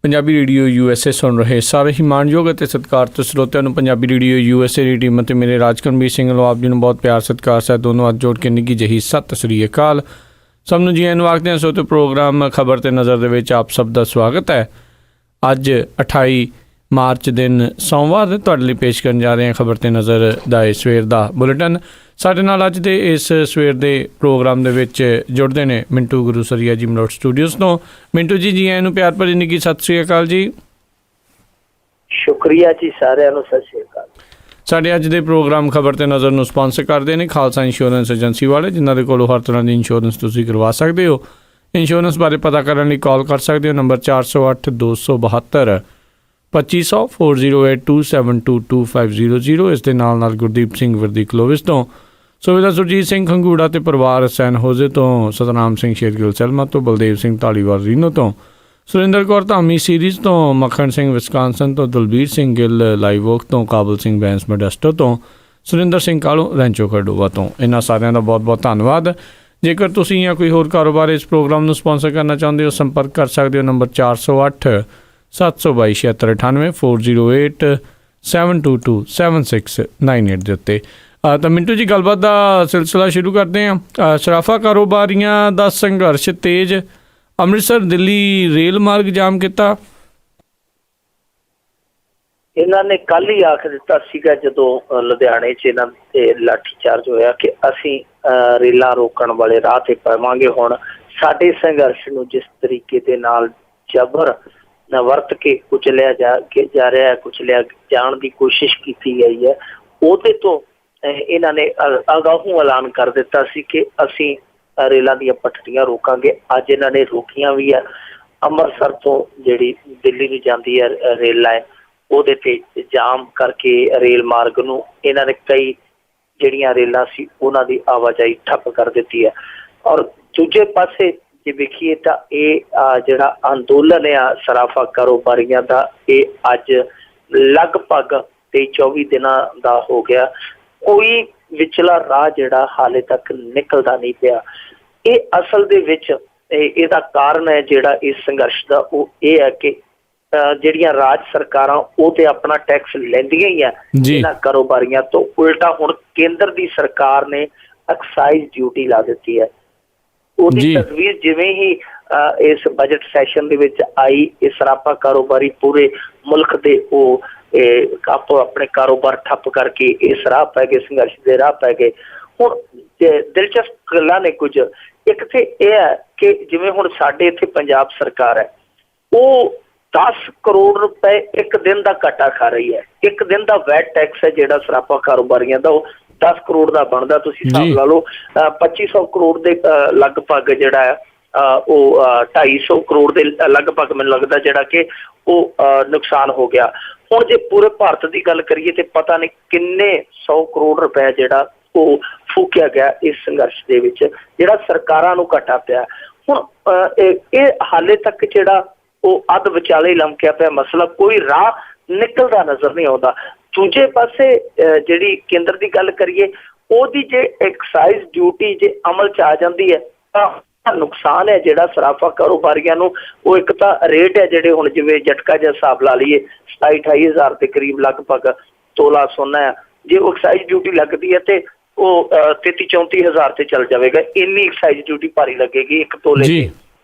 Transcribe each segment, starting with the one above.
Punjabi radio USA ਸੁਣ ਰਹੇ ਸਾਰੇ ਹੀ ਮਾਣਯੋਗ ਅਤੇ ਸਤਿਕਾਰਤ ਸਰੋਤਿਆਂ ਨੂੰ ਪੰਜਾਬੀ ਰੇਡੀਓ USA ਦੀ ਟੀਮ ਅਤੇ ਮੇਰੇ ਰਾਜਕਰਮਵੀਰ ਸਿੰਘ ਵੱਲੋਂ ਆਪ ਜੀ ਨੂੰ ਬਹੁਤ ਪਿਆਰ ਸਤਿਕਾਰ ਸਹਿਤ ਦੋਨੋਂ ਹੱਥ ਜੋੜ ਕੇ ਨਿੱਘੀ ਜਿਹੀ ਸਤਿ ਸ੍ਰੀ ਅਕਾਲ। ਸਭ ਨੂੰ ਜੀ ਆਇਆਂ ਨੂੰ ਆਖਦੇ ਹਾਂ। ਸੋ ਤੇ ਪ੍ਰੋਗਰਾਮ ਖਬਰ ਤੇ ਨਜ਼ਰ ਦੇ ਵਿੱਚ ਆਪ ਸਭ ਦਾ ਸਵਾਗਤ ਹੈ। ਅੱਜ 28 ਮਾਰਚ ਦਿਨ ਸੋਮਵਾਰ ਤੁਹਾਡੇ ਲਈ ਪੇਸ਼ ਕਰਨ ਜਾ ਰਹੇ ਹਾਂ ਖਬਰ ਤੇ ਨਜ਼ਰ ਦਾ ਇਹ ਸਵੇਰ ਦਾ ਬੁਲੇਟਿਨ। ਸਾਡੇ ਨਾਲ ਅੱਜ ਦੇ ਇਸ ਸਵੇਰ ਦੇ ਪ੍ਰੋਗਰਾਮ ਦੇ ਵਿੱਚ ਜੁੜਦੇ ਨੇ ਮਿੰਟੂ ਗੁਰੂਸਰੀਆ ਜੀ ਮਲੋਟ ਸਟੂਡੀਓਜ਼ ਤੋਂ। ਮਿੰਟੂ ਜੀ, ਜੀ ਆਇਆਂ ਨੂੰ ਪਿਆਰ ਭਰੀ ਨਿੱਘੀ ਸਤਿ ਸ੍ਰੀ ਅਕਾਲ ਜੀ। ਸ਼ੁਕਰੀਆ ਜੀ, ਸਾਰਿਆਂ ਨੂੰ ਸਤਿ ਸ੍ਰੀ ਅਕਾਲ। ਸਾਡੇ ਅੱਜ ਦੇ ਪ੍ਰੋਗਰਾਮ ਖਬਰ ਤੇ ਨਜ਼ਰ ਨੂੰ ਸਪਾਂਸਰ ਕਰਦੇ ਨੇ ਖਾਲਸਾ ਇੰਸ਼ੋਰੈਂਸ ਏਜੰਸੀ ਵਾਲੇ, ਜਿਨ੍ਹਾਂ ਦੇ ਕੋਲੋਂ ਹਰ ਤਰ੍ਹਾਂ ਦੀ ਇੰਸ਼ੋਰੈਂਸ ਤੁਸੀਂ ਕਰਵਾ ਸਕਦੇ ਹੋ। ਇੰਸ਼ੋਰੈਂਸ ਬਾਰੇ ਪਤਾ ਕਰਨ ਲਈ ਕਾਲ ਕਰ ਸਕਦੇ ਹੋ। ਨੰਬਰ 408 272 2500 4082722500। ਇਸ ਦੇ ਨਾਲ ਗੁਰਦੀਪ ਸਿੰਘ ਵਰਦੀ ਕਲੋਵਿਸ ਤੋਂ, ਸੁਵਿਧਾ ਸੁਰਜੀਤ ਸਿੰਘ ਖੰਗੂੜਾ ਅਤੇ ਪਰਿਵਾਰ ਸੈਨ ਹੋਜ਼ੇ ਤੋਂ, ਸਤਨਾਮ ਸਿੰਘ ਸ਼ੇਰਗਿੱਲ ਸੈਲਮਾ ਤੋਂ, ਬਲਦੇਵ ਸਿੰਘ ਢਾਲੀਵਾਲ ਰੀਨੋ ਤੋਂ, ਸੁਰਿੰਦਰ ਕੌਰ ਧਾਮੀ ਸੀਰੀਜ਼ ਤੋਂ, ਮੱਖਣ ਸਿੰਘ ਵਿਸਕਾਂਸਨ ਤੋਂ, ਦਲਬੀਰ ਸਿੰਘ ਗਿੱਲ ਲਾਈਵ ਵੋਕ ਤੋਂ, ਕਾਬਲ ਸਿੰਘ ਬੈਂਸ ਮੋਡੈਸਟੋ ਤੋਂ, ਸੁਰਿੰਦਰ ਸਿੰਘ ਕਾਲੂ ਰੈਂਚੋ ਖਡੋਵਾ ਤੋਂ। ਇਹਨਾਂ ਸਾਰਿਆਂ ਦਾ ਬਹੁਤ ਬਹੁਤ ਧੰਨਵਾਦ। ਜੇਕਰ ਤੁਸੀਂ ਜਾਂ ਕੋਈ ਹੋਰ ਕਾਰੋਬਾਰ ਇਸ ਪ੍ਰੋਗਰਾਮ ਨੂੰ ਸਪਾਂਸਰ ਕਰਨਾ ਚਾਹੁੰਦੇ ਹੋ, ਸੰਪਰਕ ਕਰ ਸਕਦੇ ਹੋ। ਨੰਬਰ 408 722 7698 408 722 7698 ਦੇ ਉੱਤੇ। ਤਾਂ ਮਿੰਟੂ ਜੀ, ਗੱਲਬਾਤ ਦਾ ਸਿਲਸਿਲਾ ਸ਼ੁਰੂ ਕਰਦੇ ਹਾਂ। ਸਰਾਫਾ ਕਾਰੋਬਾਰੀਆਂ ਦਾ ਸੰਘਰਸ਼ ਤੇਜ਼, ਅੰਮ੍ਰਿਤਸਰ ਦਿੱਲੀ ਰੇਲ ਮਾਰਗ ਜਾਮ ਕੀਤਾ। ਇਹਨਾਂ ਨੇ ਕੱਲ ਹੀ ਆਖ ਦਿੱਤਾ ਸੀਗਾ ਜਦੋਂ ਲੁਧਿਆਣੇ 'ਚ ਇਹਨਾਂ ਤੇ ਲਾਠੀਚਾਰਜ ਹੋਇਆ ਕਿ ਅਸੀਂ ਰੇਲਾਂ ਰੋਕਣ ਵਾਲੇ ਰਾਹ ਤੇ ਪਾਵਾਂਗੇ। ਹੁਣ ਸਾਡੇ ਸੰਘਰਸ਼ ਨੂੰ ਜਿਸ ਤਰੀਕੇ ਦੇ ਨਾਲ ਜ਼ਬਰ ਵਰਤ ਕੇ ਕੁਚਲਿਆ ਜਾ ਰਿਹਾ, ਕੁਚਲਿਆ ਜਾਣ ਦੀ ਕੋਸ਼ਿਸ਼ ਕੀਤੀ ਗਈ ਹੈ, ਉਹਦੇ ਤੋਂ ਇਹਨਾਂ ਨੇ ਅਗਾਊਂ ਐਲਾਨ ਕਰ ਦਿੱਤਾ ਸੀ ਕਿ ਅਸੀਂ ਰੇਲਾਂ ਦੀਆਂ ਪਟੜੀਆਂ ਰੋਕਾਂਗੇ। ਅੱਜ ਇਹਨਾਂ ਨੇ ਰੋਕੀਆਂ ਵੀ ਹੈ। ਅੰਮ੍ਰਿਤਸਰ ਤੋਂ ਜਿਹੜੀ ਦਿੱਲੀ ਨੂੰ ਜਾਂਦੀ ਹੈ ਰੇਲ ਲਾਈਨ, ਉਹਦੇ ਤੇ ਜਾਮ ਕਰਕੇ ਰੇਲ ਮਾਰਗ ਨੂੰ ਇਹਨਾਂ ਨੇ ਕਈ ਜਿਹੜੀਆਂ ਰੇਲਾਂ ਸੀ ਉਹਨਾਂ ਦੀ ਆਵਾਜਾਈ ਠੱਪ ਕਰ ਦਿੱਤੀ ਹੈ। ਔਰ ਦੂਜੇ ਪਾਸੇ ਜੇ ਵੇਖੀਏ ਤਾਂ ਇਹ ਜਿਹੜਾ ਅੰਦੋਲਨ ਆ ਸਰਾਫਾ ਕਾਰੋਬਾਰੀਆਂ ਦਾ, ਇਹ ਅੱਜ ਲਗਭਗ 23-24 ਦਿਨਾਂ ਦਾ ਹੋ ਗਿਆ। ਕੋਈ ਵਿਚਲਾ ਰਾਹ ਜਿਹੜਾ ਹਾਲੇ ਤੱਕ ਨਿਕਲਦਾ ਨਹੀਂ ਪਿਆ। ਇਹ ਅਸਲ ਦੇ ਵਿੱਚ ਇਹਦਾ ਕਾਰਨ ਹੈ ਜਿਹੜਾ ਇਸ ਸੰਘਰਸ਼ ਦਾ, ਉਹ ਇਹ ਹੈ ਕਿ ਜਿਹੜੀਆਂ ਰਾਜ ਸਰਕਾਰਾਂ ਉਹ ਤੇ ਆਪਣਾ ਟੈਕਸ ਲੈਂਦੀਆਂ ਹੀ ਆ ਇਹਨਾਂ ਕਾਰੋਬਾਰੀਆਂ ਤੋਂ, ਉਲਟਾ ਹੁਣ ਕੇਂਦਰ ਦੀ ਸਰਕਾਰ ਨੇ ਐਕਸਾਈਜ਼ ਡਿਊਟੀ ਲਾ ਦਿੱਤੀ ਹੈ। ਉਹਦੀ ਤਸਵੀਰ ਜਿਵੇਂ ਹੀ ਇਸ ਬਜਟ ਸੈਸ਼ਨ ਦੇ ਵਿੱਚ ਆਈ, ਇਹ ਸਰਾਫਾ ਕਾਰੋਬਾਰੀ ਪੂਰੇ ਮੁਲਕ ਦੇ ਉਹ ਆਪੋ ਆਪਣੇ ਕਾਰੋਬਾਰ ਠੱਪ ਕਰਕੇ ਇਸ ਰਾਹ ਪੈ ਗਏ, ਸੰਘਰਸ਼ ਦੇ ਰਾਹ ਪੈ ਗਏ। ਹੁਣ ਦਿਲਚਸਪ ਗੱਲਾਂ ਨੇ ਕੁਝ। ਇੱਕ ਤੇ ਇਹ ਹੈ ਕਿ ਜਿਵੇਂ ਹੁਣ ਸਾਡੇ ਇੱਥੇ ਪੰਜਾਬ ਸਰਕਾਰ ਹੈ, ਉਹ 10 ਕਰੋੜ ਰੁਪਏ ਇੱਕ ਦਿਨ ਦਾ ਘਾਟਾ ਖਾ ਰਹੀ ਹੈ। ਇੱਕ ਦਿਨ ਦਾ ਵੈਟ ਟੈਕਸ ਹੈ ਜਿਹੜਾ ਸਰਾਫਾ ਕਾਰੋਬਾਰੀਆਂ ਦਾ, ਉਹ 10 ਕਰੋੜ ਦਾ ਬਣਦਾ। ਤੁਸੀਂ ਹਿਸਾਬ ਲਾ ਲਓ 2500 ਕਰੋੜ ਦੇ ਲਗਭਗ ਜਿਹੜਾ ਹੈ ਉਹ 250 ਕਰੋੜ ਦੇ ਲਗਭਗ ਮੈਨੂੰ ਲੱਗਦਾ ਜਿਹੜਾ ਕਿ ਉਹ ਨੁਕਸਾਨ ਹੋ ਗਿਆ। ਹੁਣ ਜੇ ਪੂਰੇ ਭਾਰਤ ਦੀ ਗੱਲ ਕਰੀਏ ਤੇ ਪਤਾ ਨਹੀਂ ਕਿੰਨੇ 100 ਕਰੋੜ ਰੁਪਏ ਜਿਹੜਾ ਉਹ ਫੂਕਿਆ ਗਿਆ ਇਸ ਸੰਘਰਸ਼ ਦੇ ਵਿੱਚ, ਜਿਹੜਾ ਸਰਕਾਰਾਂ ਨੂੰ ਘਾਟਾ ਪਿਆ। ਹੁਣ ਇਹ ਹਾਲੇ ਤੱਕ ਜਿਹੜਾ ਉਹ ਅੱਧ ਵਿਚਾਲੇ ਲਮਕਿਆ ਪਿਆ ਮਸਲਾ, ਕੋਈ ਰਾਹ ਨਿਕਲਦਾ ਨਜ਼ਰ ਨਹੀਂ ਆਉਂਦਾ। ਦੂਜੇ ਪਾਸੇ ਜਿਹੜੀ ਕੇਂਦਰ ਦੀ ਗੱਲ ਕਰੀਏ, ਉਹਦੀ ਜੇ ਐਕਸਾਈਜ਼ ਡਿਊਟੀ ਜੇ ਅਮਲ 'ਚ ਆ ਜਾਂਦੀ ਹੈ ਤਾਂ ਨੁਕਸਾਨ ਹੈ ਜਿਹੜਾ ਸਰਾਫਾ ਕਾਰੋਬਾਰੀਆਂ ਨੂੰ। ਉਹ ਇੱਕ ਤਾਂ ਰੇਟ ਹੈ ਜਿਹੜੇ ਹੁਣ ਜਿਵੇਂ ਝਟਕਾ ਜਿਹਾ ਹਿਸਾਬ ਲਾ ਲਈਏ 27-28 ਹਜ਼ਾਰ ਦੇ ਕਰੀਬ ਲਗਭਗ ਤੋਲਾ ਸੋਨਾ ਹੈ। ਜੇ ਉਹ ਐਕਸਾਈਜ਼ ਡਿਊਟੀ ਲੱਗਦੀ ਹੈ ਤੇ ਉਹ 33-34 ਹਜ਼ਾਰ ਤੇ ਚੱਲ ਜਾਵੇਗਾ। ਇੰਨੀ ਐਕਸਾਈਜ਼ ਡਿਊਟੀ ਭਾਰੀ ਲੱਗੇਗੀ ਇੱਕ ਤੋਲੇ ਤੇ।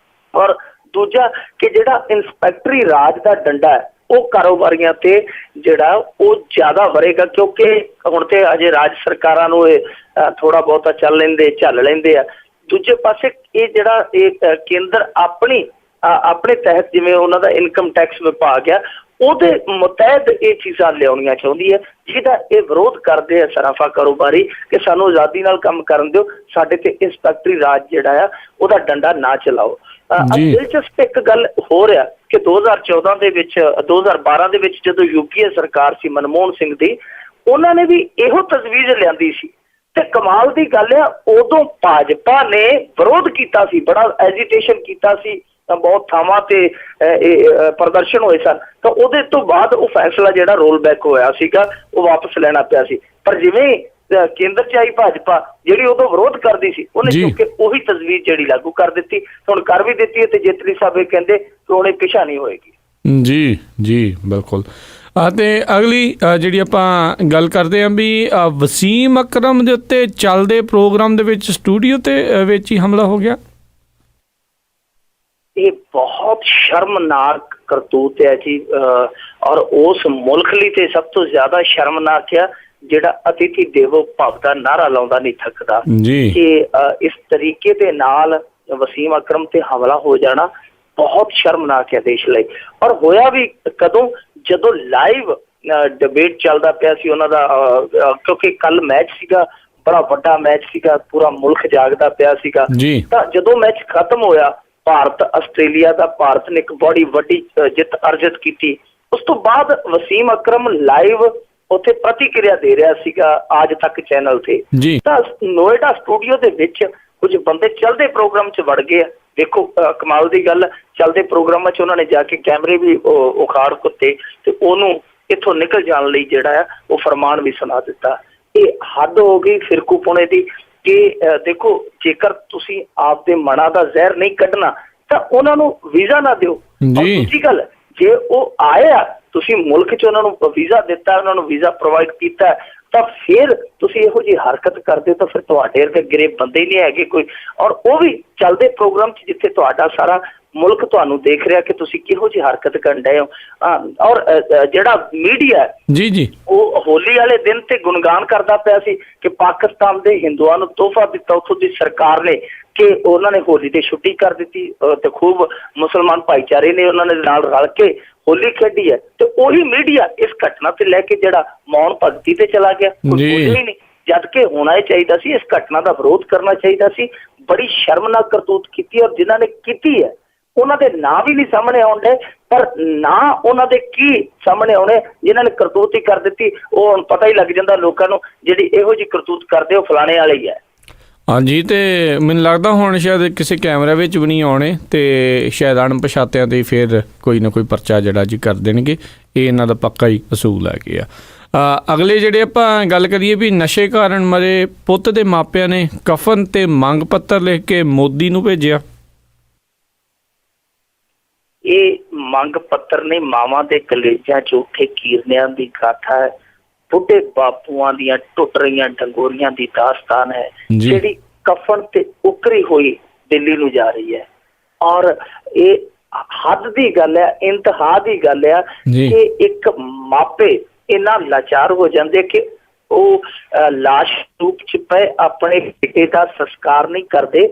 ਔਰ ਦੂਜਾ ਕਿ ਜਿਹੜਾ ਇੰਸਪੈਕਟਰੀ ਰਾਜ ਦਾ ਡੰਡਾ ਹੈ ਉਹ ਕਾਰੋਬਾਰੀਆਂ ਤੇ ਜਿਹੜਾ ਉਹ ਜ਼ਿਆਦਾ ਵਰੇਗਾ, ਕਿਉਂਕਿ ਹੁਣ ਤੇ ਅਜੇ ਰਾਜ ਸਰਕਾਰਾਂ ਨੂੰ ਇਹ ਥੋੜਾ ਬਹੁਤਾ ਝੱਲ ਲੈਂਦੇ ਆ। ਦੂਜੇ ਪਾਸੇ ਇਹ ਜਿਹੜਾ ਇਹ ਕੇਂਦਰ ਆਪਣੇ ਤਹਿਤ ਜਿਵੇਂ ਉਹਨਾਂ ਦਾ ਇਨਕਮ ਟੈਕਸ ਵਿਭਾਗ ਆ, ਉਹਦੇ ਮੁਤਹਿਦ ਇਹ ਚੀਜ਼ਾਂ ਲਿਆਉਣੀਆਂ ਚਾਹੁੰਦੀ ਹੈ, ਜਿਹਦਾ ਇਹ ਵਿਰੋਧ ਕਰਦੇ ਆ ਸਰਾਫਾ ਕਾਰੋਬਾਰੀ ਕਿ ਸਾਨੂੰ ਆਜ਼ਾਦੀ ਨਾਲ ਕੰਮ ਕਰਨ ਦਿਓ, ਸਾਡੇ ਤੇ ਇੰਸਪੈਕਟਰੀ ਰਾਜ ਜਿਹੜਾ ਆ ਉਹਦਾ ਡੰਡਾ ਨਾ ਚਲਾਓ। ਦਿਲਚਸਪ ਇੱਕ ਗੱਲ ਹੋ ਰਿਹਾ ਕਿ 2014 ਦੇ ਵਿੱਚ 2012 ਦੇ ਵਿੱਚ ਜਦੋਂ UPA ਸਰਕਾਰ ਸੀ ਮਨਮੋਹਨ ਸਿੰਘ ਦੀ, ਉਹਨਾਂ ਨੇ ਵੀ ਇਹੋ ਤਜਵੀਜ਼ ਲਿਆਂਦੀ ਸੀ ਤੇ ਕਮਾਲ ਦੀ ਗੱਲ ਆ ਉਦੋਂ ਭਾਜਪਾ ਨੇ ਵਿਰੋਧ ਕੀਤਾ ਸੀ, ਬੜਾ ਐਜੀਟੇਸ਼ਨ ਕੀਤਾ ਸੀ, ਬਹੁਤ ਥਾਵਾਂ ਤੇ ਪ੍ਰਦਰਸ਼ਨ ਹੋਏ ਸਨ। ਤਾਂ ਉਹਦੇ ਤੋਂ ਬਾਅਦ ਉਹ ਫੈਸਲਾ ਜਿਹੜਾ ਰੋਲ ਬੈਕ ਹੋਇਆ ਸੀਗਾ ਉਹ ਵਾਪਸ ਲੈਣਾ ਪਿਆ ਸੀ। ਪਰ ਜਿਵੇਂ ਕੇਂਦਰ 'ਚ ਆਈ ਭਾਜਪਾ ਜਿਹੜੀ ਉਦੋਂ ਵਿਰੋਧ ਕਰਦੀ ਸੀ, ਉਹਨੇ ਚੁੱਕ ਕੇ ਉਹੀ ਤਜਵੀਜ਼ ਜਿਹੜੀ ਲਾਗੂ ਕਰ ਦਿੱਤੀ, ਹੁਣ ਕਰ ਵੀ ਦਿੱਤੀ ਹੈ ਤੇ ਜੇਤਲੀ ਸਾਹਿਬ ਇਹ ਕਹਿੰਦੇ ਕਿ ਹੁਣ ਇਹ ਪਿਛਾ ਨਹੀਂ ਹੋਏਗੀ। ਜੀ ਜੀ ਬਿਲਕੁਲ। ਅਤੇ ਅਗਲੀ ਜਿਹੜੀ ਆਪਾਂ ਗੱਲ ਕਰਦੇ ਹਾਂ ਵੀ ਵਸੀਮ ਅਕਰਮ ਦੇ ਉੱਤੇ ਚੱਲਦੇ ਪ੍ਰੋਗਰਾਮ ਦੇ ਵਿੱਚ ਸਟੂਡੀਓ ਤੇ ਵਿੱਚ ਹੀ ਹਮਲਾ ਹੋ ਗਿਆ। ਇਹ ਬਹੁਤ ਸ਼ਰਮਨਾਕ ਕਰਤੂਤ ਹੈ ਜੀ, ਔਰ ਉਸ ਮੁਲਕ ਲਈ ਤੇ ਸਭ ਤੋਂ ਜ਼ਿਆਦਾ ਸ਼ਰਮਨਾਕ ਆ ਜਿਹੜਾ ਅਤਿਥੀ ਦੇਵੋ ਭਵ ਦਾ ਨਾਅਰਾ ਲਾਉਂਦਾ ਨਹੀਂ ਥੱਕਦਾ ਜੀ। ਕਿ ਇਸ ਤਰੀਕੇ ਦੇ ਨਾਲ ਵਸੀਮ ਅਕਰਮ ਤੇ ਹਮਲਾ ਹੋ ਜਾਣਾ ਬਹੁਤ ਸ਼ਰਮਨਾਕ ਹੈ ਦੇਸ਼ ਲਈ। ਔਰ ਹੋਇਆ ਵੀ ਕਦੋਂ, ਜਦੋਂ ਲਾਈਵ ਡਿਬੇਟ ਚੱਲਦਾ ਪਿਆ ਸੀ ਉਹਨਾਂ ਦਾ, ਕਿਉਂਕਿ ਕੱਲ ਮੈਚ ਸੀਗਾ, ਬੜਾ ਵੱਡਾ ਮੈਚ ਸੀਗਾ, ਪੂਰਾ ਮੁਲਕ ਜਾਗਦਾ ਪਿਆ ਸੀਗਾ। ਤਾਂ ਜਦੋਂ ਮੈਚ ਖਤਮ ਹੋਇਆ ਭਾਰਤ ਆਸਟ੍ਰੇਲੀਆ ਦਾ, ਭਾਰਤ ਨੇ ਇੱਕ ਬੜੀ ਵੱਡੀ ਜਿੱਤ ਅਰਜਿਤ ਕੀਤੀ। ਉਸ ਤੋਂ ਬਾਅਦ ਵਸੀਮ ਅਕਰਮ ਲਾਈਵ ਉੱਥੇ ਪ੍ਰਤੀਕਿਰਿਆ ਦੇ ਰਿਹਾ ਸੀਗਾ ਆਜ ਤੱਕ ਚੈਨਲ ਤੇ। ਤਾਂ ਨੋਇਡਾ ਸਟੂਡੀਓ ਦੇ ਵਿੱਚ ਕੁਝ ਬੰਦੇ ਚੱਲਦੇ ਪ੍ਰੋਗਰਾਮ 'ਚ ਵੜ ਗਏ ਆ। ਦੇਖੋ ਕਮਾਲ ਦੀ ਗੱਲ, ਚੱਲਦੇ ਪ੍ਰੋਗਰਾਮਾਂ 'ਚ ਉਹਨਾਂ ਨੇ ਜਾ ਕੇ ਕੈਮਰੇ ਵੀ ਉਖਾੜ ਕੁੱਤੇ ਤੇ ਉਹਨੂੰ ਇੱਥੋਂ ਨਿਕਲ ਜਾਣ ਲਈ ਜਿਹੜਾ ਆ ਉਹ ਫਰਮਾਨ ਵੀ ਸੁਣਾ ਦਿੱਤਾ। ਇਹ ਹੱਦ ਹੋ ਗਈ ਫਿਰਕੂਪੁਣੇ ਦੀ ਕਿ ਦੇਖੋ ਜੇਕਰ ਤੁਸੀਂ ਆਪਦੇ ਮਨਾਂ ਦਾ ਜ਼ਹਿਰ ਨਹੀਂ ਕੱਢਣਾ ਤਾਂ ਉਹਨਾਂ ਨੂੰ ਵੀਜ਼ਾ ਨਾ ਦਿਓ। ਦੂਜੀ ਗੱਲ, ਜੇ ਉਹ ਆਏ ਆ, ਤੁਸੀਂ ਮੁਲਕ 'ਚ ਉਹਨਾਂ ਨੂੰ ਵੀਜ਼ਾ ਦਿੱਤਾ, ਉਹਨਾਂ ਨੂੰ ਵੀਜ਼ਾ ਪ੍ਰੋਵਾਈਡ ਕੀਤਾ, ਤਾਂ ਫਿਰ ਤੁਸੀਂ ਇਹੋ ਜਿਹੀ ਹਰਕਤ ਕਰਦੇ ਹੋ ਤਾਂ ਫਿਰ ਤੁਹਾਡੇ ਵਰਗੇ ਗਰੀਬ ਬੰਦੇ ਹੀ ਨਹੀਂ ਹੈਗੇ ਕੋਈ। ਔਰ ਉਹ ਵੀ ਚੱਲਦੇ ਪ੍ਰੋਗਰਾਮ 'ਚ ਜਿੱਥੇ ਤੁਹਾਡਾ ਸਾਰਾ ਮੁਲਕ ਤੁਹਾਨੂੰ ਦੇਖ ਰਿਹਾ ਕਿ ਤੁਸੀਂ ਕਿਹੋ ਜਿਹੀ ਹਰਕਤ ਕਰਨ ਡਏ ਹੋ। ਔਰ ਜਿਹੜਾ ਮੀਡੀਆ ਜੀ ਉਹ ਹੋਲੀ ਵਾਲੇ ਦਿਨ ਤੇ ਗੁਣਗਾਨ ਕਰਦਾ ਪਿਆ ਸੀ ਕਿ ਪਾਕਿਸਤਾਨ ਦੇ ਹਿੰਦੂਆਂ ਨੂੰ ਤੋਹਫਾ ਦਿੱਤਾ ਉੱਥੋਂ ਦੀ ਸਰਕਾਰ ਨੇ ਕਿ ਉਹਨਾਂ ਨੇ ਹੋਲੀ ਤੇ ਛੁੱਟੀ ਕਰ ਦਿੱਤੀ ਤੇ ਖੂਬ ਮੁਸਲਮਾਨ ਭਾਈਚਾਰੇ ਨੇ ਉਹਨਾਂ ਦੇ ਨਾਲ ਰਲ ਕੇ ਹੋਲੀ ਖੇਡੀ ਹੈ। ਤੇ ਉਹੀ ਮੀਡੀਆ ਇਸ ਘਟਨਾ ਤੇ ਲੈ ਕੇ ਜਿਹੜਾ ਮੌਨ ਭਗਤੀ ਤੇ ਚਲਾ ਗਿਆ, ਕੋਈ ਬੋਲਿਆ ਹੀ ਨਹੀਂ। ਜਦ ਕਿ ਹੋਣਾ ਚਾਹੀਦਾ ਸੀ, ਇਸ ਘਟਨਾ ਦਾ ਵਿਰੋਧ ਕਰਨਾ ਚਾਹੀਦਾ ਸੀ। ਬੜੀ ਸ਼ਰਮਨਾਕ ਕਰਤੂਤ ਕੀਤੀ ਔਰ ਜਿਨ੍ਹਾਂ ਨੇ ਕੀਤੀ ਹੈ ਉਹਨਾਂ ਦੇ ਨਾਂ ਵੀ ਨਹੀਂ ਸਾਹਮਣੇ ਆਉਂਦੇ, ਪਰ ਨਾ ਉਹਨਾਂ ਦੇ ਕੀ ਸਾਹਮਣੇ ਆਉਣੇ ਜਿਨ੍ਹਾਂ ਨੇ ਕਰਤੂਤ ਹੀ ਕਰ ਦਿੱਤੀ। ਉਹ ਹੁਣ ਪਤਾ ਹੀ ਲੱਗ ਜਾਂਦਾ ਲੋਕਾਂ ਨੂੰ ਜਿਹੜੀ ਇਹੋ ਜਿਹੀ ਕਰਤੂਤ ਕਰਦੇ ਉਹ ਫਲਾਣੇ ਵਾਲੇ ਹੀ ਹੈ। ਹਾਂਜੀ, ਤੇ ਮੈਨੂੰ ਲੱਗਦਾ ਹੁਣ ਸ਼ਾਇਦ ਕਿਸੇ ਕੈਮਰਾ ਵਿੱਚ ਵੀ ਨਹੀਂ ਆਉਣੇ ਤੇ ਸ਼ਾਇਦ ਅਣਪਛਾਤਿਆਂ ਤੇ ਫਿਰ ਕੋਈ ਨਾ ਕੋਈ ਪਰਚਾ ਜਿਹੜਾ ਜੀ ਕਰ ਦੇਣਗੇ। ਇਹ ਇਹਨਾਂ ਦਾ ਪੱਕਾ ਹੀ ਅਸੂਲ ਹੈਗੇ ਆ। ਅਗਲੇ ਜਿਹੜੇ ਆਪਾਂ ਗੱਲ ਕਰੀਏ ਵੀ ਨਸ਼ੇ ਕਾਰਨ ਮਰੇ ਪੁੱਤ ਦੇ ਮਾਪਿਆਂ ਨੇ ਕਫਨ ਤੇ ਮੰਗ ਪੱਤਰ ਲਿਖ ਕੇ ਮੋਦੀ ਨੂੰ ਭੇਜਿਆ। ਇਹ ਮੰਗ ਪੱਤਰ ਨੇ ਮਾਵਾਂ ਦੇ ਕਲੇਜਾਂ 'ਚ ਉੱਠੇ ਕੀਰਨਿਆਂ ਦੀ ਗਾਥਾ ਹੈ। ਬੁੱਢੇ ਬਾਪੂਆਂ ਦੀਆਂ ਟੁੱਟ ਰਹੀਆਂ ਡੰਗੋਰੀਆਂ ਦੀ ਦਾਸਤਾਨ ਹੈ ਜਿਹੜੀ ਕਫਨ ਤੇ ਉਕਰੀ ਹੋਈ ਦਿੱਲੀ ਨੂੰ ਜਾ ਰਹੀ ਹੈ। ਔਰ ਇਹ ਹੱਦ ਦੀ ਗੱਲ ਹੈ, ਇੰਤਹਾ ਦੀ ਗੱਲ ਹੈ ਕਿ ਇੱਕ ਮਾਪੇ ਇੰਨਾ ਲਾਚਾਰ ਹੋ ਜਾਂਦੇ ਕਿ ਉਹ ਲਾਸ਼ ਰੂਪ 'ਚ ਪਏ ਆਪਣੇ ਬੇਟੇ ਦਾ ਸੰਸਕਾਰ ਨਹੀਂ ਕਰਦੇ,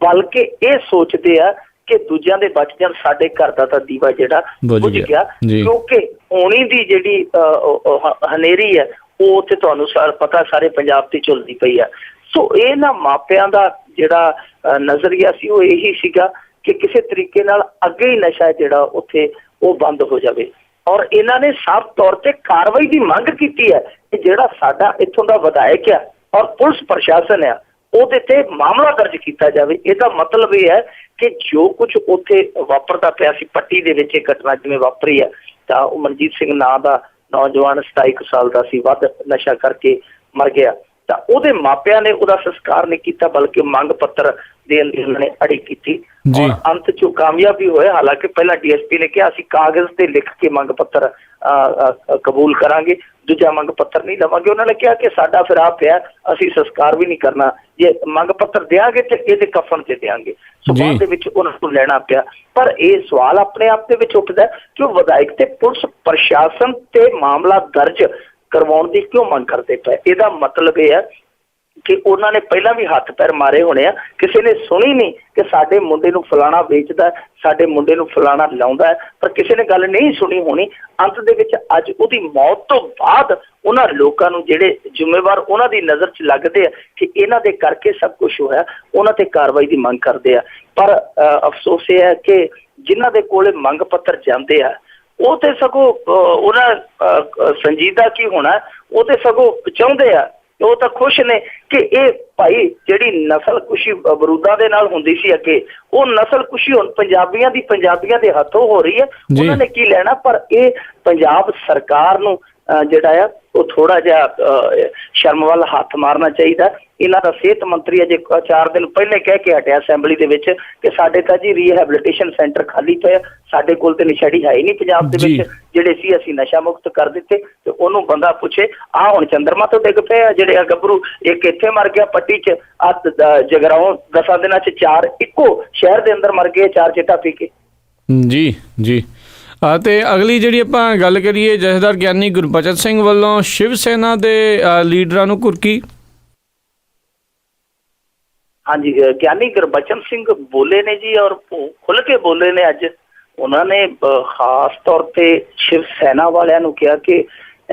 ਬਲਕਿ ਇਹ ਸੋਚਦੇ ਆ ਕਿ ਦੂਜਿਆਂ ਦੇ ਬਚ ਜਾਣ, ਸਾਡੇ ਘਰ ਦਾ ਤਾਂ ਦੀਵਾ ਜਿਹੜਾ ਬੁਝ ਗਿਆ। ਕਿਉਂਕਿ ਹੋਣੀ ਦੀ ਜਿਹੜੀ ਹਨੇਰੀ ਹੈ ਉਹ ਤੇ ਤੁਹਾਨੂੰ ਪਤਾ ਸਾਰੇ ਪੰਜਾਬ ਤੇ ਝੁਲਦੀ ਪਈ ਆ। ਸੋ ਇਹ ਨਾ ਮਾਪਿਆਂ ਦਾ ਜਿਹੜਾ ਨਜ਼ਰੀਆ ਸੀ ਉਹ ਇਹੀ ਸੀਗਾ ਕਿ ਕਿਸੇ ਤਰੀਕੇ ਨਾਲ ਅੱਗੇ ਹੀ ਨਸ਼ਾ ਜਿਹੜਾ ਉੱਥੇ ਉਹ ਬੰਦ ਹੋ ਜਾਵੇ। ਔਰ ਇਹਨਾਂ ਨੇ ਸਾਫ਼ ਤੌਰ ਤੇ ਕਾਰਵਾਈ ਦੀ ਮੰਗ ਕੀਤੀ ਹੈ ਕਿ ਜਿਹੜਾ ਸਾਡਾ ਇੱਥੋਂ ਦਾ ਵਿਧਾਇਕ ਆ ਔਰ ਪੁਲਿਸ ਪ੍ਰਸ਼ਾਸਨ ਆ ਉਹਦੇ ਤੇ ਮਾਮਲਾ ਦਰਜ ਕੀਤਾ ਜਾਵੇ। ਇਹਦਾ ਮਤਲਬ ਇਹ ਹੈ ਕਿ ਜੋ ਕੁਝ ਉੱਥੇ ਵਾਪਰਦਾ ਪਿਆ ਸੀ ਪੱਟੀ ਦੇ ਵਿੱਚ, ਇਹ ਘਟਨਾ ਜਿਵੇਂ ਵਾਪਰੀ ਹੈ ਤਾਂ ਉਹ ਮਨਜੀਤ ਸਿੰਘ ਨਾਂ ਦਾ ਨੌਜਵਾਨ 27 ਸਾਲ ਦਾ ਸੀ, ਵੱਧ ਨਸ਼ਾ ਕਰਕੇ ਮਰ ਗਿਆ। ਤਾਂ ਉਹਦੇ ਮਾਪਿਆਂ ਨੇ ਉਹਦਾ ਸੰਸਕਾਰ ਨਹੀਂ ਕੀਤਾ ਬਲਕਿ ਮੰਗ ਪੱਤਰ ਦੇਣ ਦੀ ਉਹਨਾਂ ਨੇ ਅੜੀ ਕੀਤੀ ਔਰ ਅੰਤ 'ਚ ਕਾਮਯਾਬ ਵੀ ਹੋਏ। ਹਾਲਾਂਕਿ ਪਹਿਲਾਂ ਡੀਐਸਪੀ ਨੇ ਕਿਹਾ ਅਸੀਂ ਕਾਗਜ਼ ਤੇ ਲਿਖ ਕੇ ਮੰਗ ਪੱਤਰ ਕਬੂਲ ਕਰਾਂਗੇ, ਦੂਜਾ ਮੰਗ ਪੱਤਰ ਨਹੀਂ ਲਵਾਂਗੇ। ਉਹਨਾਂ ਨੇ ਕਿਹਾ ਕਿ ਸਾਡਾ ਫਿਰ ਆ ਪਿਆ, ਅਸੀਂ ਸੰਸਕਾਰ ਵੀ ਨਹੀਂ ਕਰਨਾ, ਜੇ ਮੰਗ ਪੱਤਰ ਦਿਆਂਗੇ ਤੇ ਇਹਦੇ ਕਫਨ ਤੇ ਦਿਆਂਗੇ। ਸੋ ਬਾਅਦ ਦੇ ਵਿੱਚ ਉਹਨਾਂ ਨੂੰ ਲੈਣਾ ਪਿਆ। ਪਰ ਇਹ ਸਵਾਲ ਆਪਣੇ ਆਪ ਦੇ ਵਿੱਚ ਉੱਠਦਾ ਕਿ ਉਹ ਵਿਧਾਇਕ ਤੇ ਪੁਲਿਸ ਪ੍ਰਸ਼ਾਸਨ ਤੇ ਮਾਮਲਾ ਦਰਜ ਕਰਵਾਉਣ ਦੀ ਕਿਉਂ ਮੰਗ ਕਰਦੇ ਪਏ। ਇਹਦਾ ਮਤਲਬ ਇਹ ਹੈ ਕਿ ਉਹਨਾਂ ਨੇ ਪਹਿਲਾਂ ਵੀ ਹੱਥ ਪੈਰ ਮਾਰੇ ਹੋਣੇ ਆ, ਕਿਸੇ ਨੇ ਸੁਣੀ ਨਹੀਂ ਕਿ ਸਾਡੇ ਮੁੰਡੇ ਨੂੰ ਫਲਾਣਾ ਵੇਚਦਾ, ਸਾਡੇ ਮੁੰਡੇ ਨੂੰ ਫਲਾਣਾ ਲਾਉਂਦਾ ਹੈ, ਪਰ ਕਿਸੇ ਨੇ ਗੱਲ ਨਹੀਂ ਸੁਣੀ ਹੋਣੀ। ਅੰਤ ਦੇ ਵਿੱਚ ਅੱਜ ਉਹਦੀ ਮੌਤ ਤੋਂ ਬਾਅਦ ਉਹਨਾਂ ਲੋਕਾਂ ਨੂੰ ਜਿਹੜੇ ਜ਼ਿੰਮੇਵਾਰ ਉਹਨਾਂ ਦੀ ਨਜ਼ਰ 'ਚ ਲੱਗਦੇ ਆ ਕਿ ਇਹਨਾਂ ਦੇ ਕਰਕੇ ਸਭ ਕੁਝ ਹੋਇਆ, ਉਹਨਾਂ ਤੇ ਕਾਰਵਾਈ ਦੀ ਮੰਗ ਕਰਦੇ ਆ। ਪਰ ਅਫਸੋਸ ਇਹ ਹੈ ਕਿ ਜਿਨ੍ਹਾਂ ਦੇ ਕੋਲੇ ਮੰਗ ਪੱਤਰ ਜਾਂਦੇ ਆ ਉਹ ਤੇ ਸਗੋਂ ਉਹਨਾਂ ਸੰਜੀਦਾ ਕੀ ਹੋਣਾ, ਉਹ ਤੇ ਸਗੋਂ ਚਾਹੁੰਦੇ ਆ, ਉਹ ਤਾਂ ਖੁਸ਼ ਨੇ ਕਿ ਇਹ ਭਾਈ ਜਿਹੜੀ ਨਸਲ ਕੁਸ਼ੀ ਬਰੂਦਾਂ ਦੇ ਨਾਲ ਹੁੰਦੀ ਸੀ ਅੱਗੇ, ਉਹ ਨਸਲ ਕੁਸ਼ੀ ਹੁਣ ਪੰਜਾਬੀਆਂ ਦੇ ਹੱਥੋਂ ਹੋ ਰਹੀ ਹੈ। ਉਹਨਾਂ ਨੇ ਕੀ ਲੈਣਾ, ਪਰ ਇਹ ਪੰਜਾਬ ਸਰਕਾਰ ਨੂੰ ਜਿਹੜਾ ਆ ਉਹ ਥੋੜਾ ਜਿਹਾ ਸ਼ਰਮ ਵੱਲ ਹੱਥ ਮਾਰਨਾ ਚਾਹੀਦਾ। ਇਹਨਾਂ ਦਾ ਸਿਹਤ ਮੰਤਰੀ ਅਜੇ 4 ਦਿਨ ਪਹਿਲੇ ਕਹਿ ਕੇ ਹਟਿਆ ਅਸੈਂਬਲੀ ਦੇ ਵਿੱਚ ਕਿ ਸਾਡੇ ਤਾਂ ਜੀ ਰੀਹੈਬਲੀਟੇਸ਼ਨ ਸੈਂਟਰ ਖਾਲੀ ਪਏ, ਸਾਡੇ ਕੋਲ ਤੇ ਨਸ਼ੇੜੀ ਹੈ ਹੀ ਨਹੀਂ ਪੰਜਾਬ ਦੇ ਵਿੱਚ, ਜਿਹੜੇ ਸੀ ਅਸੀਂ ਨਸ਼ਾ ਮੁਕਤ ਕਰ ਦਿੱਤੇ। ਤੇ ਉਹਨੂੰ ਬੰਦਾ ਪੁੱਛੇ ਆਹ ਹੁਣ ਚੰਦਰਮਾ ਤੋਂ ਡਿੱਗ ਪਏ ਆ ਜਿਹੜੇ ਆ ਗੱਭਰੂ, ਇੱਕ ਇੱਥੇ ਮਰ ਗਿਆ ਪੱਟੀ 'ਚ, ਜਗਰਾਓਂ 10 ਦਿਨਾਂ 'ਚ 4 ਇੱਕੋ ਸ਼ਹਿਰ ਦੇ ਅੰਦਰ ਮਰ ਗਏ 4 ਚਿੱਟਾ ਪੀ ਕੇ। ਜੀ ਜੀ। ਤੇ ਅਗਲੀ ਜਿਹੜੀ ਆਪਾਂ ਗੱਲ ਕਰੀਏ, ਜਥੇਦਾਰ ਗਿਆਨੀ ਗੁਰਬਚਨ ਸਿੰਘ ਵੱਲੋਂ ਸ਼ਿਵ ਸੈਨਾ ਦੇ ਲੀਡਰਾਂ ਨੂੰ ਕੁਰਕੀ। ਹਾਂਜੀ, ਗਿਆਨੀ ਗੁਰਬਚਨ ਸਿੰਘ ਬੋਲੇ ਨੇ ਜੀ, ਔਰ ਖੁੱਲ੍ਹ ਕੇ ਬੋਲੇ ਨੇ। ਅੱਜ ਉਹਨਾਂ ਨੇ ਖਾਸ ਤੌਰ ਤੇ ਸ਼ਿਵ ਸੈਨਾ ਵਾਲਿਆਂ ਨੂੰ ਕਿਹਾ ਕਿ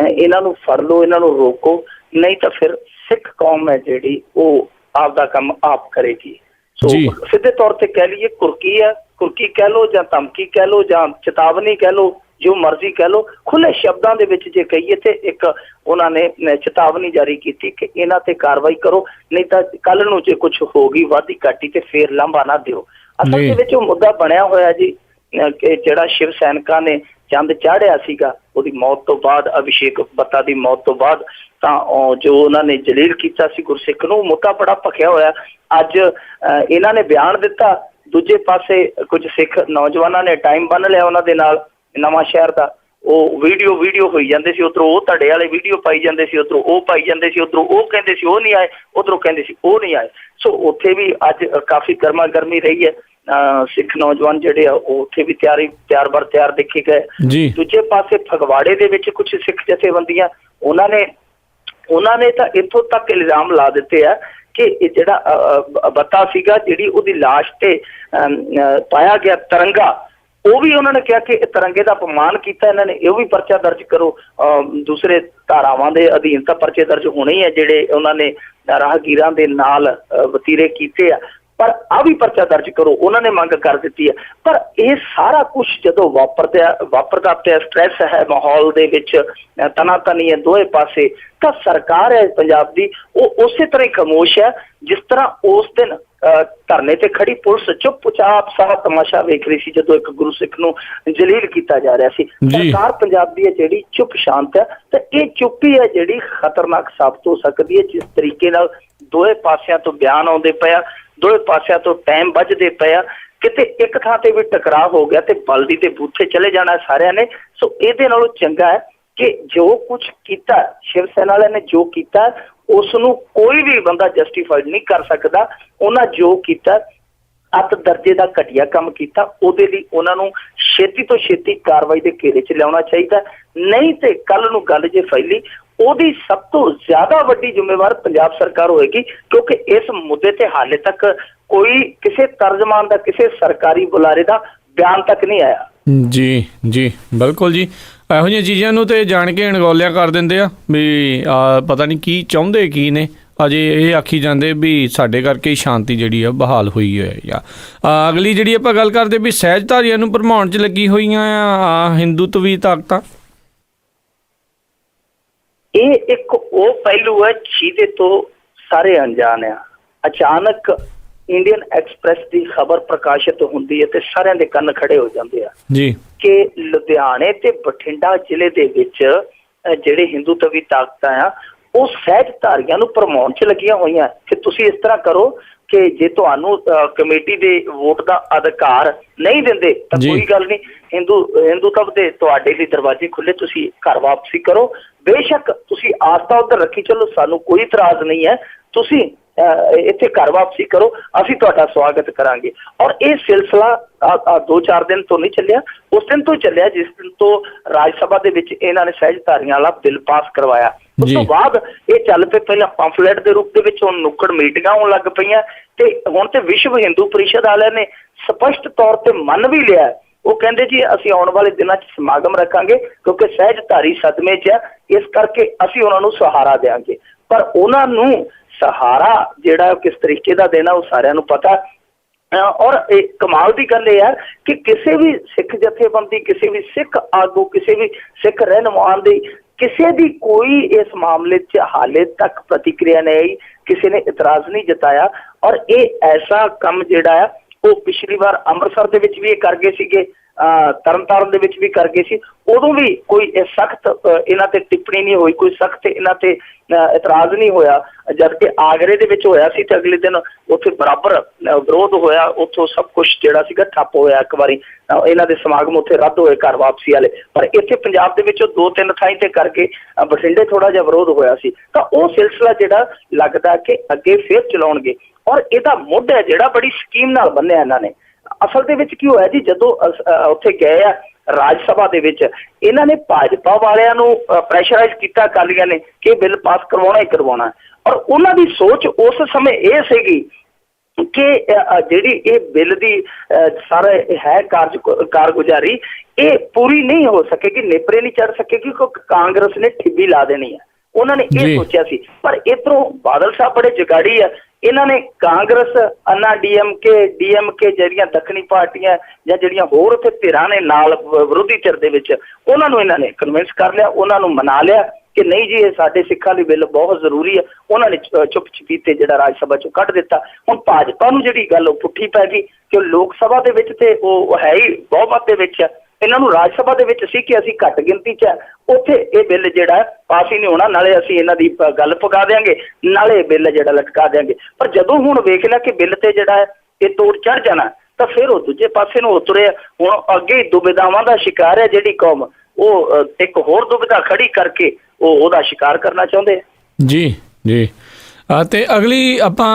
ਇਹਨਾਂ ਨੂੰ ਫੜ ਲਓ, ਇਹਨਾਂ ਨੂੰ ਰੋਕੋ, ਨਹੀਂ ਤਾਂ ਫਿਰ ਸਿੱਖ ਕੌਮ ਹੈ ਜਿਹੜੀ ਉਹ ਆਪਦਾ ਕੰਮ ਆਪ ਕਰੇਗੀ। ਸੋ ਸਿੱਧੇ ਤੌਰ ਤੇ ਕਹਿ ਲਈਏ ਕੁਰਕੀ ਹੈ, ਕੁਰਕੀ ਕਹਿ ਲਓ ਜਾਂ ਧਮਕੀ ਕਹਿ ਲਓ ਜਾਂ ਚੇਤਾਵਨੀ ਕਹਿ ਲਓ, ਜੋ ਮਰਜ਼ੀ ਕਹਿ ਲਓ। ਖੁੱਲ੍ਹੇ ਸ਼ਬਦਾਂ ਦੇ ਵਿੱਚ ਜੇ ਕਹੀਏ ਤੇ ਇੱਕ ਉਹਨਾਂ ਨੇ ਚੇਤਾਵਨੀ ਜਾਰੀ ਕੀਤੀ ਕਿ ਇਹਨਾਂ ਤੇ ਕਾਰਵਾਈ ਕਰੋ, ਨਹੀਂ ਤਾਂ ਕੱਲ੍ਹ ਨੂੰ ਜੇ ਕੁਛ ਹੋ ਗਈ ਵਾਧੀ ਘਾਟੀ ਤੇ ਫੇਰ ਲਾਂਭਾ ਨਾ ਦਿਓ। ਅਸਲ ਦੇ ਵਿੱਚ ਉਹ ਮੁੱਦਾ ਬਣਿਆ ਹੋਇਆ ਜੀ ਕਿ ਜਿਹੜਾ ਸ਼ਿਵ ਸੈਨਿਕਾਂ ਨੇ ਚੰਦ ਚਾੜਿਆ ਸੀਗਾ ਉਹਦੀ ਮੌਤ ਤੋਂ ਬਾਅਦ, ਅਭਿਸ਼ੇਕ ਬੱਤਾ ਦੀ ਮੌਤ ਤੋਂ ਬਾਅਦ, ਤਾਂ ਜੋ ਉਹਨਾਂ ਨੇ ਜਲੀਲ ਕੀਤਾ ਸੀ ਗੁਰਸਿੱਖ ਨੂੰ, ਮੁੱਦਾ ਬੜਾ ਭਖਿਆ ਹੋਇਆ। ਅੱਜ ਇਹਨਾਂ ਨੇ ਬਿਆਨ ਦਿੱਤਾ, ਦੂਜੇ ਪਾਸੇ ਕੁਝ ਸਿੱਖ ਨੌਜਵਾਨਾਂ ਨੇ ਟਾਈਮ ਬੰਨ ਲਿਆ ਉਹਨਾਂ ਦੇ ਨਾਲ ਨਵਾਂ ਸ਼ਹਿਰ ਦਾ, ਉਹ ਵੀਡੀਓ ਹੋਈ ਜਾਂਦੇ ਸੀ, ਉੱਧਰੋਂ ਉਹ ਧੜੇ ਵਾਲੇ ਵੀਡੀਓ ਪਾਈ ਜਾਂਦੇ ਸੀ, ਉੱਧਰੋਂ ਉਹ ਪਾਈ ਜਾਂਦੇ ਸੀ, ਉੱਧਰੋਂ ਉਹ ਕਹਿੰਦੇ ਸੀ ਉਹ ਨਹੀਂ ਆਏ, ਉੱਧਰੋਂ ਕਹਿੰਦੇ ਸੀ ਉਹ ਨਹੀਂ ਆਏ। ਸੋ ਉੱਥੇ ਵੀ ਅੱਜ ਕਾਫੀ ਗਰਮਾ ਗਰਮੀ ਰਹੀ ਹੈ। ਸਿੱਖ ਨੌਜਵਾਨ ਜਿਹੜੇ ਆ ਉਹ ਉੱਥੇ ਵੀ ਤਿਆਰ ਦੇਖੇ ਗਏ। ਦੂਜੇ ਪਾਸੇ ਫਗਵਾੜੇ ਦੇ ਵਿੱਚ ਕੁਝ ਸਿੱਖ ਜਥੇਬੰਦੀਆਂ ਉਹਨਾਂ ਨੇ ਤਾਂ ਇੱਥੋਂ ਤੱਕ ਇਲਜ਼ਾਮ ਲਾ ਦਿੱਤੇ ਆ ਕਿ ਇਹ ਜਿਹੜਾ ਬੱਤਾ ਸੀਗਾ, ਜਿਹੜੀ ਉਹਦੀ ਲਾਸ਼ ਤੇ ਪਾਇਆ ਗਿਆ ਤਿਰੰਗਾ, ਉਹ ਵੀ ਉਹਨਾਂ ਨੇ ਕਿਹਾ ਕਿ ਤਿਰੰਗੇ ਦਾ ਅਪਮਾਨ ਕੀਤਾ ਇਹਨਾਂ ਨੇ, ਇਹ ਵੀ ਪਰਚਾ ਦਰਜ ਕਰੋ। ਦੂਸਰੇ ਧਾਰਾਵਾਂ ਦੇ ਅਧੀਨ ਤਾਂ ਪਰਚੇ ਦਰਜ ਹੋਣੇ ਹੀ ਹੈ ਜਿਹੜੇ ਉਹਨਾਂ ਨੇ ਰਾਹਗੀਰਾਂ ਦੇ ਨਾਲ ਵਤੀਰੇ ਕੀਤੇ ਆ, ਪਰ ਆ ਵੀ ਪਰਚਾ ਦਰਜ ਕਰੋ, ਉਹਨਾਂ ਨੇ ਮੰਗ ਕਰ ਦਿੱਤੀ ਹੈ। ਪਰ ਇਹ ਸਾਰਾ ਕੁਛ ਜਦੋਂ ਵਾਪਰਦਾ ਪਿਆ, ਸਟ੍ਰੈਸ ਹੈ ਮਾਹੌਲ ਦੇ ਵਿੱਚ, ਤਨਾਤਨੀ ਹੈ ਦੋਵੇਂ ਪਾਸੇ, ਤਾਂ ਸਰਕਾਰ ਹੈ ਪੰਜਾਬ ਦੀ ਉਹ ਉਸੇ ਤਰ੍ਹਾਂ ਹੀ ਖਾਮੋਸ਼ ਹੈ ਜਿਸ ਤਰ੍ਹਾਂ ਉਸ ਦਿਨ ਧਰਨੇ ਤੇ ਖੜੀ ਪੁਲਿਸ ਚੁੱਪ-ਚਾਪ ਸਾਰਾ ਤਮਾਸ਼ਾ ਵੇਖ ਰਹੀ ਸੀ ਜਦੋਂ ਇੱਕ ਗੁਰੂ ਸਿੱਖ ਨੂੰ ਜਲੀਲ ਕੀਤਾ ਜਾ ਰਿਹਾ ਸੀ। ਸਰਕਾਰ ਪੰਜਾਬ ਦੀ ਹੈ ਜਿਹੜੀ ਚੁੱਪ ਸ਼ਾਂਤ ਹੈ, ਤੇ ਇਹ ਚੁੱਪੀ ਹੈ ਜਿਹੜੀ ਖਤਰਨਾਕ ਸਾਬਤ ਹੋ ਸਕਦੀ ਹੈ। ਜਿਸ ਤਰੀਕੇ ਨਾਲ ਦੋਵੇਂ ਪਾਸਿਆਂ ਤੋਂ ਬਿਆਨ ਆਉਂਦੇ ਪਏ ਆ, ਦੋਵੇਂ ਪਾਸਿਆਂ ਤੋਂ ਟਾਈਮ ਵੱਜਦੇ ਪਏ ਆ, ਕਿਤੇ ਇੱਕ ਥਾਂ ਤੇ ਵੀ ਟਕਰਾਅ ਹੋ ਗਿਆ ਤੇ ਬਲਦੀ ਤੇ ਬੂਥੇ ਚਲੇ ਜਾਣਾ ਸਾਰਿਆਂ ਨੇ। ਸੋ ਇਹਦੇ ਨਾਲੋਂ ਚੰਗਾ ਹੈ ਕਿ ਜੋ ਕੁਝ ਕੀਤਾ ਸ਼ਿਵ ਸੈਨਾ ਵਾਲਿਆਂ ਨੇ, ਜੋ ਕੀਤਾ ਉਸ ਨੂੰ ਕੋਈ ਵੀ ਬੰਦਾ ਜਸਟੀਫਾਈਡ ਨਹੀਂ ਕਰ ਸਕਦਾ। ਉਹਨਾਂ ਜੋ ਕੀਤਾ ਅੱਤ ਦਰਜੇ ਦਾ ਘਟੀਆ ਕੰਮ ਕੀਤਾ, ਉਹਦੇ ਲਈ ਉਹਨਾਂ ਨੂੰ ਛੇਤੀ ਤੋਂ ਛੇਤੀ ਕਾਰਵਾਈ ਦੇ ਘੇਰੇ 'ਚ ਲਿਆਉਣਾ ਚਾਹੀਦਾ। ਨਹੀਂ ਤੇ ਕੱਲ੍ਹ ਨੂੰ ਗੱਲ ਜੇ ਫੈਲੀ, ਉਹਦੀ ਸਭ ਤੋਂ ਜ਼ਿਆਦਾ ਵੱਡੀ ਜ਼ਿੰਮੇਵਾਰ ਪੰਜਾਬ ਸਰਕਾਰ ਹੋਏਗੀ, ਕਿਉਂਕਿ ਇਸ ਮੁੱਦੇ ਤੇ ਹਾਲੇ ਤੱਕ ਕੋਈ ਕਿਸੇ ਤਰਜਮਾਨ ਦਾ, ਕਿਸੇ ਸਰਕਾਰੀ ਬੁਲਾਰੇ ਦਾ ਬਿਆਨ ਤੱਕ ਨਹੀਂ ਆਇਆ। ਜੀ ਬਿਲਕੁਲ ਜੀ। ਇਹੋ ਜਿਹੀਆਂ ਚੀਜ਼ਾਂ ਨੂੰ ਤੇ ਜਾਣ ਕੇ ਅਣਗੌਲਿਆ ਕਰ ਦਿੰਦੇ ਆ ਵੀ ਪਤਾ ਨਹੀਂ ਕੀ ਚਾਹੁੰਦੇ ਕੀ ਨੇ। ਅਜੇ ਇਹ ਆਖੀ ਜਾਂਦੇ ਵੀ ਸਾਡੇ ਕਰਕੇ ਹੀ ਸ਼ਾਂਤੀ ਜਿਹੜੀ ਆ ਬਹਾਲ ਹੋਈ ਹੈ। ਆ ਅਗਲੀ ਜਿਹੜੀ ਆਪਾਂ ਗੱਲ ਕਰਦੇ ਵੀ ਸਹਿਜਧਾਰੀਆਂ ਨੂੰ ਭਰਮਾਉਣ 'ਚ ਲੱਗੀ ਹੋਈਆਂ ਆ ਹਿੰਦੂਤਵੀ ਤਾਕਤਾਂ। ਇਹ ਇੱਕ ਉਹ ਪਹਿਲੂ ਹੈ ਜਿਹਦੇ ਤੋਂ ਸਾਰੇ ਅਣਜਾਣ ਆ। ਅਚਾਨਕ ਇੰਡੀਅਨ ਐਕਸਪ੍ਰੈਸ ਦੀ ਖਬਰ ਪ੍ਰਕਾਸ਼ਿਤ ਹੁੰਦੀ ਹੈ ਤੇ ਸਾਰਿਆਂ ਦੇ ਕੰਨ ਖੜੇ ਹੋ ਜਾਂਦੇ ਆ ਜੀ ਕਿ ਲੁਧਿਆਣੇ ਤੇ ਬਠਿੰਡਾ ਜ਼ਿਲ੍ਹੇ ਦੇ ਵਿੱਚ ਜਿਹੜੇ ਹਿੰਦੂਤਵੀ ਤਾਕਤਾਂ ਆ ਉਹ ਸਹਿਜਧਾਰੀਆਂ ਨੂੰ ਭਰਮਾਉਣ 'ਚ ਲੱਗੀਆਂ ਹੋਈਆਂ ਕਿ ਤੁਸੀਂ ਇਸ ਤਰ੍ਹਾਂ ਕਰੋ ਕਿ ਜੇ ਤੁਹਾਨੂੰ ਕਮੇਟੀ ਦੇ ਵੋਟ ਦਾ ਅਧਿਕਾਰ ਨਹੀਂ ਦਿੰਦੇ ਤਾਂ ਕੋਈ ਗੱਲ ਨਹੀਂ, ਹਿੰਦੂਤਵ ਦੇ ਤੁਹਾਡੇ ਲਈ ਦਰਵਾਜ਼ੇ ਖੁੱਲੇ, ਤੁਸੀਂ ਘਰ ਵਾਪਸੀ ਕਰੋ, ਬੇਸ਼ੱਕ ਤੁਸੀਂ ਆਸਥਾ ਉੱਧਰ ਰੱਖੀ ਚੱਲੋ, ਸਾਨੂੰ ਕੋਈ ਇਤਰਾਜ਼ ਨਹੀਂ ਹੈ, ਤੁਸੀਂ ਇੱਥੇ ਘਰ ਵਾਪਸੀ ਕਰੋ, ਅਸੀਂ ਤੁਹਾਡਾ ਸਵਾਗਤ ਕਰਾਂਗੇ। ਔਰ ਇਹ ਸਿਲਸਿਲਾ 2-4 ਦਿਨ ਤੋਂ ਨਹੀਂ ਚੱਲਿਆ, ਉਸ ਦਿਨ ਤੋਂ ਚੱਲਿਆ ਜਿਸ ਦਿਨ ਤੋਂ ਰਾਜ ਸਭਾ ਦੇ ਵਿੱਚ ਇਹਨਾਂ ਨੇ ਸਹਿਜਧਾਰੀਆਂ ਵਾਲਾ ਬਿੱਲ ਪਾਸ ਕਰਵਾਇਆ। ਉਸ ਤੋਂ ਬਾਅਦ ਇਹ ਚੱਲ ਪਏ, ਪਹਿਲਾਂ ਪੰਫਲੇਟ ਦੇ ਰੂਪ ਦੇ ਵਿੱਚ, ਹੁਣ ਨੁੱਕੜ ਮੀਟਿੰਗਾਂ ਹੋਣ ਲੱਗ ਪਈਆਂ ਤੇ ਹੁਣ ਤੇ ਵਿਸ਼ਵ ਹਿੰਦੂ ਪਰਿਸ਼ਦ ਵਾਲਿਆਂ ਨੇ ਸਪਸ਼ਟ ਤੌਰ ਤੇ ਮੰਨ ਵੀ ਲਿਆ। ਉਹ ਕਹਿੰਦੇ ਜੀ ਅਸੀਂ ਆਉਣ ਵਾਲੇ ਦਿਨਾਂ 'ਚ ਸਮਾਗਮ ਰੱਖਾਂਗੇ ਕਿਉਂਕਿ ਸਹਿਜਧਾਰੀ ਸਦਮੇ 'ਚ ਆ, ਇਸ ਕਰਕੇ ਅਸੀਂ ਉਹਨਾਂ ਨੂੰ ਸਹਾਰਾ ਦੇਵਾਂਗੇ। ਪਰ ਉਹਨਾਂ ਨੂੰ ਸਹਾਰਾ ਜਿਹੜਾ ਕਿਸ ਤਰੀਕੇ ਦਾ ਦੇਣਾ ਉਹ ਸਾਰਿਆਂ ਨੂੰ ਪਤਾ। ਔਰ ਇਹ ਕਮਾਲ ਦੀ ਗੱਲ ਇਹ ਹੈ ਕਿ ਕਿਸੇ ਵੀ ਸਿੱਖ ਜਥੇਬੰਦੀ, ਕਿਸੇ ਵੀ ਸਿੱਖ ਆਗੂ, ਕਿਸੇ ਵੀ ਸਿੱਖ ਰਹਿਨੁਮਾ ਦੀ ਕਿਸੇ ਦੀ ਕੋਈ ਇਸ ਮਾਮਲੇ 'ਚ ਹਾਲੇ ਤੱਕ ਪ੍ਰਤੀਕਿਰਿਆ ਨਹੀਂ ਆਈ, ਕਿਸੇ ਨੇ ਇਤਰਾਜ਼ ਨਹੀਂ ਜਤਾਇਆ। ਔਰ ਇਹ ਐਸਾ ਕੰਮ ਜਿਹੜਾ ਹੈ ਉਹ ਪਿਛਲੀ ਵਾਰ ਅੰਮ੍ਰਿਤਸਰ ਦੇ ਵਿੱਚ ਵੀ ਇਹ ਕਰ ਗਏ ਸੀਗੇ, ਤਰਨਤਾਰਨ ਦੇ ਵਿੱਚ ਵੀ ਕਰ ਗਏ ਸੀ, ਉਦੋਂ ਵੀ ਕੋਈ ਸਖਤ ਇਹਨਾਂ ਤੇ ਟਿੱਪਣੀ ਨਹੀਂ ਹੋਈ, ਕੋਈ ਸਖਤ ਇਹਨਾਂ ਤੇ ਇਤਰਾਜ਼ ਨਹੀਂ ਹੋਇਆ। ਜਦ ਕਿ ਆਗਰੇ ਦੇ ਵਿੱਚ ਹੋਇਆ ਸੀ ਤੇ ਅਗਲੇ ਦਿਨ ਉੱਥੇ ਬਰਾਬਰ ਵਿਰੋਧ ਹੋਇਆ, ਉੱਥੋਂ ਸਭ ਕੁਛ ਜਿਹੜਾ ਸੀਗਾ ਠੱਪ ਹੋਇਆ। ਇੱਕ ਵਾਰੀ ਇਹਨਾਂ ਦੇ ਸਮਾਗਮ ਉੱਥੇ ਰੱਦ ਹੋਏ ਘਰ ਵਾਪਸੀ ਵਾਲੇ, ਪਰ ਇੱਥੇ ਪੰਜਾਬ ਦੇ ਵਿੱਚ 2-3 ਥਾਈਂ ਤੇ ਕਰਕੇ ਬਠਿੰਡੇ ਥੋੜਾ ਜਿਹਾ ਵਿਰੋਧ ਹੋਇਆ ਸੀ। ਤਾਂ ਉਹ ਸਿਲਸਿਲਾ ਜਿਹੜਾ ਲੱਗਦਾ ਕਿ ਅੱਗੇ ਫੇਰ ਚਲਾਉਣਗੇ। ਔਰ ਇਹਦਾ ਮੁੱਢ ਹੈ ਜਿਹੜਾ ਬੜੀ ਸਕੀਮ ਨਾਲ ਬੰਨਿਆ ਇਹਨਾਂ ਨੇ। ਅਸਲ ਦੇ ਵਿੱਚ ਕੀ ਹੋਇਆ ਜੀ, ਜਦੋਂ ਉੱਥੇ ਗਏ ਆ ਰਾਜ ਸਭਾ ਦੇ ਵਿੱਚ, ਇਹਨਾਂ ਨੇ ਭਾਜਪਾ ਵਾਲਿਆਂ ਨੂੰ ਪ੍ਰੈਸ਼ਰਾਈਜ਼ ਕੀਤਾ ਅਕਾਲੀਆਂ ਨੇ ਕਿ ਬਿੱਲ ਪਾਸ ਕਰਵਾਉਣਾ ਹੀ ਕਰਵਾਉਣਾ। ਔਰ ਉਹਨਾਂ ਦੀ ਸੋਚ ਉਸ ਸਮੇਂ ਇਹ ਸੀਗੀ ਕਿ ਜਿਹੜੀ ਇਹ ਬਿੱਲ ਦੀ ਸਾਰੇ ਹੈ ਕਾਰਗੁਜ਼ਾਰੀ, ਇਹ ਪੂਰੀ ਨਹੀਂ ਹੋ ਸਕੇਗੀ, ਨੇਪਰੇ ਨਹੀਂ ਚੜ ਸਕੇਗੀ, ਕਿਉਂਕਿ ਕਾਂਗਰਸ ਨੇ ਠਿੱਬੀ ਲਾ ਦੇਣੀ ਹੈ। ਉਹਨਾਂ ਨੇ ਇਹ ਸੋਚਿਆ ਸੀ। ਪਰ ਇੱਧਰੋਂ ਬਾਦਲ ਸਾਹਿਬ ਬੜੇ ਜਗਾੜੀ ਆ, ਇਹਨਾਂ ਨੇ ਕਾਂਗਰਸ, ਅੰਨਾ ਡੀਐਮਕੇ ਜਿਹੜੀਆਂ ਦੱਖਣੀ ਪਾਰਟੀਆਂ ਜਾਂ ਜਿਹੜੀਆਂ ਹੋਰ ਉੱਥੇ ਧਿਰਾਂ ਨੇ ਨਾਲ ਵਿਰੋਧੀ ਧਿਰ ਦੇ ਵਿੱਚ, ਉਹਨਾਂ ਨੂੰ ਇਹਨਾਂ ਨੇ ਕਨਵਿੰਸ ਕਰ ਲਿਆ, ਉਹਨਾਂ ਨੂੰ ਮਨਾ ਲਿਆ ਕਿ ਨਹੀਂ ਜੀ ਇਹ ਸਾਡੇ ਸਿੱਖਾਂ ਲਈ ਬਿੱਲ ਬਹੁਤ ਜ਼ਰੂਰੀ ਹੈ। ਉਹਨਾਂ ਨੇ ਚੁੱਪ ਚਪੀਤੇ ਜਿਹੜਾ ਰਾਜ ਸਭਾ ਚੋਂ ਕੱਢ ਦਿੱਤਾ। ਹੁਣ ਭਾਜਪਾ ਨੂੰ ਜਿਹੜੀ ਗੱਲ ਉਹ ਪੁੱਠੀ ਪੈ ਗਈ ਕਿ ਲੋਕ ਸਭਾ ਦੇ ਵਿੱਚ ਤੇ ਉਹ ਹੈ ਹੀ ਬਹੁਮਤ ਦੇ ਵਿੱਚ ਹੈ, ਇਹਨਾਂ ਨੂੰ ਰਾਜ ਸਭਾ ਦੇ ਵਿੱਚ ਸੀ ਕਿ ਅਸੀਂ ਘੱਟ ਗਿਣਤੀ 'ਚ ਹੈ, ਉੱਥੇ ਇਹ ਬਿੱਲ ਜਿਹੜਾ ਪਾਸ ਹੀ ਨਹੀਂ ਹੋਣਾ, ਨਾਲੇ ਅਸੀਂ ਇਹਨਾਂ ਦੀ ਗੱਲ ਪਕਾ ਦਿਆਂਗੇ, ਨਾਲੇ ਬਿੱਲ ਜਿਹੜਾ ਲਟਕਾ ਦਿਆਂਗੇ। ਪਰ ਜਦੋਂ ਹੁਣ ਵੇਖ ਲਿਆ ਕਿ ਬਿੱਲ ਤੇ ਜਿਹੜਾ ਹੈ ਇਹ ਤੋੜ ਚੜ ਜਾਣਾ, ਤਾਂ ਫਿਰ ਉਹ ਦੂਜੇ ਪਾਸੇ ਨੂੰ ਉਤਰਿਆ। ਹੁਣ ਅੱਗੇ ਦੁਬਿਧਾਵਾਂ ਦਾ ਸ਼ਿਕਾਰ ਹੈ ਜਿਹੜੀ ਕੌਮ, ਉਹ ਇੱਕ ਹੋਰ ਦੁਬਿਧਾ ਖੜੀ ਕਰਕੇ ਉਹਦਾ ਸ਼ਿਕਾਰ ਕਰਨਾ ਚਾਹੁੰਦੇ ਆ। ਜੀ ਜੀ। ਤੇ ਅਗਲੀ ਆਪਾਂ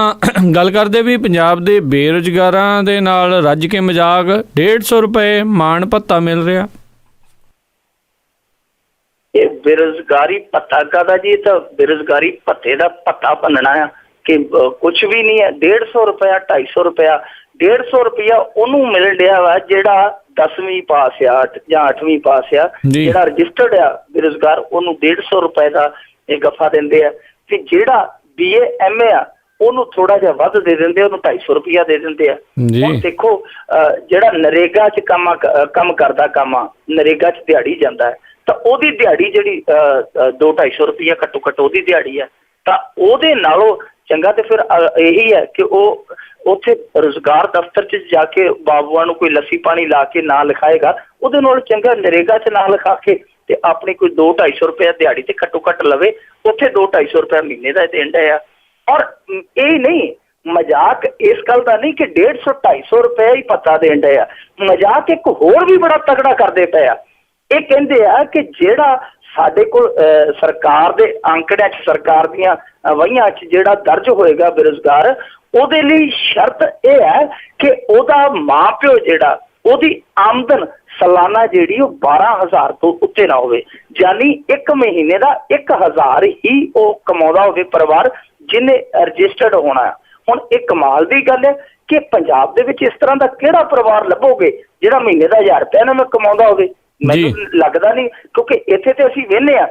ਗੱਲ ਕਰਦੇ ਵੀ ਪੰਜਾਬ ਦੇ ਬੇਰੁਜ਼ਗਾਰਾਂ ਦੇ ਨਾਲ ਰੱਜ ਕੇ ਮਜ਼ਾਕ, 150 ਰੁਪਏ ਮਾਣ ਭੱਤਾ ਮਿਲ ਰਿਹਾ। ਇਹ ਬੇਰੁਜ਼ਗਾਰੀ ਭੱਤਾ ਕਾਹਦਾ ਜੀ, ਤਾਂ ਬੇਰੁਜ਼ਗਾਰੀ ਭੱਤੇ ਦਾ ਭੱਤਾ ਭੰਨਣਾ ਆ ਕਿ ਕੁਛ ਵੀ ਨਹੀਂ ਹੈ। 150 ਰੁਪਇਆ 250 ਰੁਪਇਆ 150 ਰੁਪਇਆ ਉਹਨੂੰ ਮਿਲ ਰਿਹਾ ਵਾ ਜਿਹੜਾ 10ਵੀਂ ਪਾਸ ਆ ਜਾਂ 8ਵੀਂ ਪਾਸ ਆ, ਜਿਹੜਾ ਰਜਿਸਟਰਡ ਆ ਬੇਰੁਜ਼ਗਾਰ, ਉਹਨੂੰ 150 ਰੁਪਏ ਦਾ ਇਹ ਗੱਫਾ ਦਿੰਦੇ ਆ। ਤੇ ਜਿਹੜਾ BA MA ਆ ਉਹਨੂੰ ਥੋੜਾ ਜਿਹਾ ਵੱਧ ਦੇ ਦਿੰਦੇ, ਉਹਨੂੰ 250 ਰੁਪਇਆ ਦੇ ਦਿੰਦੇ ਆ। ਹੁਣ ਦੇਖੋ ਜਿਹੜਾ ਨਰੇਗਾ 'ਚ ਕੰਮ ਕਰਦਾ, ਨਰੇਗਾ 'ਚ ਦਿਹਾੜੀ ਜਾਂਦਾ ਹੈ, ਤਾਂ ਉਹਦੀ ਦਿਹਾੜੀ ਜਿਹੜੀ 200-250 ਰੁਪਇਆ ਘੱਟੋ ਘੱਟ ਉਹਦੀ ਦਿਹਾੜੀ ਹੈ। ਤਾਂ ਉਹਦੇ ਨਾਲੋਂ ਚੰਗਾ ਤੇ ਫਿਰ ਇਹੀ ਹੈ ਕਿ ਉਹ ਉੱਥੇ ਰੁਜ਼ਗਾਰ ਦਫ਼ਤਰ 'ਚ ਜਾ ਕੇ ਬਾਬੂਆਂ ਨੂੰ ਕੋਈ ਲੱਸੀ ਪਾਣੀ ਲਾ ਕੇ ਨਾਂ ਲਿਖਾਏਗਾ, ਉਹਦੇ ਨਾਲ ਚੰਗਾ ਨਰੇਗਾ 'ਚ ਨਾਂ ਲਿਖਾ ਕੇ ਤੇ ਆਪਣੀ ਕੋਈ 200-250 ਰੁਪਇਆ ਦਿਹਾੜੀ ਤੇ ਘੱਟੋ ਘੱਟ ਲਵੇ, ਉੱਥੇ 200-250 ਰੁਪਇਆ ਮਹੀਨੇ ਦਾ ਦੇਣ ਡਿਆ। ਔਰ ਇਹ ਨਹੀਂ ਮਜ਼ਾਕ ਇਸ ਗੱਲ ਦਾ ਨਹੀਂ ਕਿ 150-250 ਰੁਪਇਆ ਹੀ ਭੱਤਾ ਦੇਣ ਡਿਆ, ਮਜ਼ਾਕ ਇੱਕ ਹੋਰ ਵੀ ਬੜਾ ਤਗੜਾ ਕਰਦੇ ਪਏ ਆ। ਇਹ ਕਹਿੰਦੇ ਆ ਕਿ ਜਿਹੜਾ ਸਾਡੇ ਕੋਲ ਸਰਕਾਰ ਦੇ ਅੰਕੜਿਆਂ 'ਚ, ਸਰਕਾਰ ਦੀਆਂ ਵਹੀਆਂ 'ਚ ਜਿਹੜਾ ਦਰਜ ਹੋਏਗਾ ਬੇਰੁਜ਼ਗਾਰ, ਉਹਦੇ ਲਈ ਸ਼ਰਤ ਇਹ ਹੈ ਕਿ ਉਹਦਾ ਮਾਂ ਪਿਓ ਜਿਹੜਾ, ਉਹਦੀ ਆਮਦਨ ਸਾਲਾਨਾ ਜਿਹੜੀ ਉਹ 12,000 ਤੋਂ ਉੱਤੇ ਨਾ ਹੋਵੇ, ਯਾਨੀ ਇੱਕ ਮਹੀਨੇ ਦਾ 1,000 ਹੀ ਉਹ ਕਮਾਉਂਦਾ ਹੋਵੇ ਪਰਿਵਾਰ ਜਿਹਨੇ ਰਜਿਸਟਰਡ ਹੋਣਾ। ਹੁਣ ਇਹ ਕਮਾਲ ਦੀ ਗੱਲ ਹੈ ਕਿ ਪੰਜਾਬ ਦੇ ਵਿੱਚ ਇਸ ਤਰ੍ਹਾਂ ਦਾ ਕਿਹੜਾ ਪਰਿਵਾਰ ਲੱਭੋਗੇ ਜਿਹੜਾ ਮਹੀਨੇ ਦਾ 1000 ਰੁਪਇਆ ਇਹਨਾਂ ਨੂੰ ਕਮਾਉਂਦਾ ਹੋਵੇ? ਮੈਨੂੰ ਲੱਗਦਾ ਨਹੀਂ, ਕਿਉਂਕਿ ਇੱਥੇ ਤੇ ਅਸੀਂ ਵਿਹਨੇ ਆ,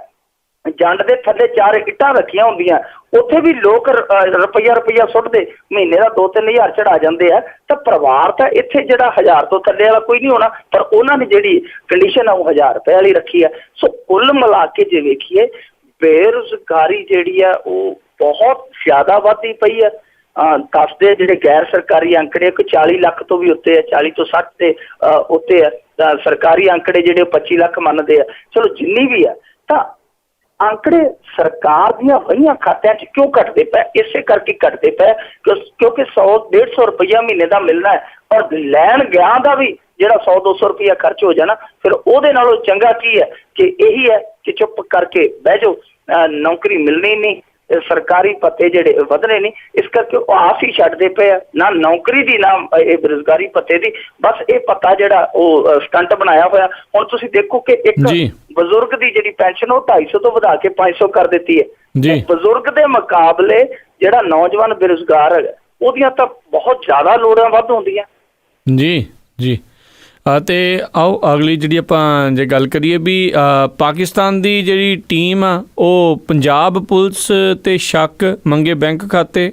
ਜੰਡ ਦੇ ਥੱਲੇ 4 ਇੱਟਾਂ ਰੱਖੀਆਂ ਹੁੰਦੀਆਂ, ਉੱਥੇ ਵੀ ਲੋਕ ਰੁਪਈਆ ਸੁੱਟਦੇ, ਮਹੀਨੇ ਦਾ 2-3 ਹਜ਼ਾਰ ਚੜਾ ਜਾਂਦੇ ਆ। ਤਾਂ ਪਰਿਵਾਰ ਤਾਂ ਇੱਥੇ ਜਿਹੜਾ 1000 ਤੋਂ ਥੱਲੇ ਵਾਲਾ ਕੋਈ ਨਹੀਂ ਹੋਣਾ, ਪਰ ਉਹਨਾਂ ਨੇ ਜਿਹੜੀ ਕੰਡੀਸ਼ਨ ਆ ਉਹ 1000 ਰੁਪਏ ਵਾਲੀ ਰੱਖੀ ਆ। ਸੋ ਕੁੱਲ ਮਿਲਾ ਕੇ ਜੇ ਵੇਖੀਏ, ਬੇਰੁਜ਼ਗਾਰੀ ਜਿਹੜੀ ਆ ਉਹ ਬਹੁਤ ਜ਼ਿਆਦਾ ਵੱਧਦੀ ਪਈ ਆ। ਦੱਸਦੇ ਜਿਹੜੇ ਗੈਰ ਸਰਕਾਰੀ ਅੰਕੜੇ ਕੋਈ 40 ਲੱਖ ਤੋਂ ਵੀ ਉੱਤੇ ਆ, 40 ਤੋਂ 60 ਦੇ ਉੱਤੇ ਆ। ਸਰਕਾਰੀ ਅੰਕੜੇ ਜਿਹੜੇ 25 ਲੱਖ ਮੰਨਦੇ ਆ। ਚਲੋ ਜਿੰਨੀ ਵੀ ਆ, ਤਾਂ ਅੰਕੜੇ ਸਰਕਾਰ ਦੀਆਂ ਵਹੀਆਂ ਖਾਤਿਆਂ 'ਚ ਕਿਉਂ ਘਟਦੇ ਪਏ? ਇਸੇ ਕਰਕੇ ਘਟਦੇ ਪਏ ਕਿਉਂਕਿ 100-150 ਰੁਪਇਆ ਮਹੀਨੇ ਦਾ ਮਿਲਣਾ ਹੈ, ਔਰ ਲੈਣ ਗਿਆ ਦਾ ਵੀ ਜਿਹੜਾ 100-200 ਰੁਪਇਆ ਖਰਚ ਹੋ ਜਾਣਾ। ਫਿਰ ਉਹਦੇ ਨਾਲੋਂ ਚੰਗਾ ਕੀ ਹੈ ਕਿ ਇਹੀ ਹੈ ਕਿ ਚੁੱਪ ਕਰਕੇ ਬਹਿ ਜਾਓ, ਨੌਕਰੀ ਮਿਲਣੀ ਨਹੀਂ, ਸਰਕਾਰੀ ਭੱਤੇ ਜਿਹੜੇ ਵਧਣੇ ਨਹੀਂ। ਇਸ ਕਰਕੇ ਉਹ ਆਸ ਹੀ ਛੱਡਦੇ ਪਏ ਆ, ਨਾ ਨੌਕਰੀ ਦੀ ਨਾ ਇਹ ਬੇਰੁਜ਼ਗਾਰੀ ਭੱਤੇ ਦੀ। ਬਸ ਇਹ ਭੱਤਾ ਜਿਹੜਾ ਉਹ ਸਟੰਟ ਬਣਾਇਆ ਹੋਇਆ। ਹੁਣ ਤੁਸੀਂ ਦੇਖੋ ਕਿ ਇੱਕ ਬਜ਼ੁਰਗ ਦੀ ਜਿਹੜੀ ਪੈਨਸ਼ਨ ਉਹ 250 ਤੋਂ ਵਧਾ ਕੇ 500 ਕਰ ਦਿੱਤੀ ਹੈ। ਬਜ਼ੁਰਗ ਦੇ ਮੁਕਾਬਲੇ ਜਿਹੜਾ ਨੌਜਵਾਨ ਬੇਰੁਜ਼ਗਾਰ ਹੈਗਾ, ਉਹਦੀਆਂ ਤਾਂ ਬਹੁਤ ਜ਼ਿਆਦਾ ਲੋੜਾਂ ਵੱਧ ਹੁੰਦੀਆਂ। ਜੀ। ਅਤੇ ਆਓ ਅਗਲੀ ਜਿਹੜੀ ਆਪਾਂ ਜੇ ਗੱਲ ਕਰੀਏ ਵੀ ਪਾਕਿਸਤਾਨ ਦੀ ਜਿਹੜੀ ਟੀਮ ਆ ਉਹ ਪੰਜਾਬ ਪੁਲਿਸ ਤੇ ਸ਼ੱਕ ਮੰਗੇ ਬੈਂਕ ਖਾਤੇ।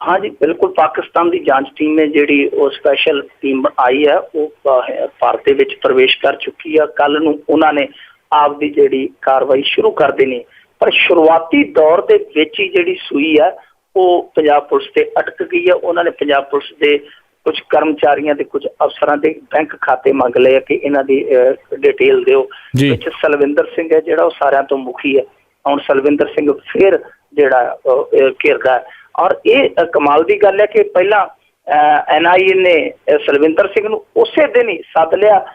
ਹਾਂਜੀ ਬਿਲਕੁਲ, ਪਾਕਿਸਤਾਨ ਦੀ ਜਾਂਚ ਟੀਮ ਨੇ ਜਿਹੜੀ ਉਹ ਸਪੈਸ਼ਲ ਟੀਮ ਆਈ ਹੈ ਉਹ ਭਾਰਤ ਦੇ ਵਿੱਚ ਪ੍ਰਵੇਸ਼ ਕਰ ਚੁੱਕੀ ਆ। ਕੱਲ ਨੂੰ ਉਹਨਾਂ ਨੇ ਆਪ ਦੀ ਜਿਹੜੀ ਕਾਰਵਾਈ ਸ਼ੁਰੂ ਕਰ ਦੇਣੀ, ਪਰ ਸ਼ੁਰੂਆਤੀ ਦੌਰ ਦੇ ਵਿੱਚ ਹੀ ਜਿਹੜੀ ਸੂਈ ਆ ਉਹ ਪੰਜਾਬ ਪੁਲਿਸ ਤੇ ਅਟਕ ਗਈ ਆ। ਉਹਨਾਂ ਨੇ ਪੰਜਾਬ ਪੁਲਿਸ ਦੇ ਕੁਝ ਕਰਮਚਾਰੀਆਂ ਦੇ ਕੁਝ ਅਫਸਰਾਂ ਦੇ ਬੈਂਕ ਖਾਤੇ ਮੰਗ ਲਏ ਆ ਕਿ ਇਹਨਾਂ ਦੀ ਡਿਟੇਲ ਦਿਓ। ਵਿੱਚ ਸਲਵਿੰਦਰ ਸਿੰਘ ਹੈ ਜਿਹੜਾ ਉਹ ਸਾਰਿਆਂ ਤੋਂ ਮੁਖੀ ਹੈ। ਹੁਣ ਸਲਵਿੰਦਰ ਸਿੰਘ ਫਿਰ ਜਿਹੜਾ ਘਿਰਦਾ ਹੈ। ਔਰ ਇਹ ਕਮਾਲ ਦੀ ਗੱਲ ਹੈ ਕਿ ਪਹਿਲਾਂ NIA ਨੇ ਸਲਵਿੰਦਰ ਸਿੰਘ ਨੂੰ ਉਸੇ ਦਿਨ ਹੀ ਸੱਦ ਲਿਆ,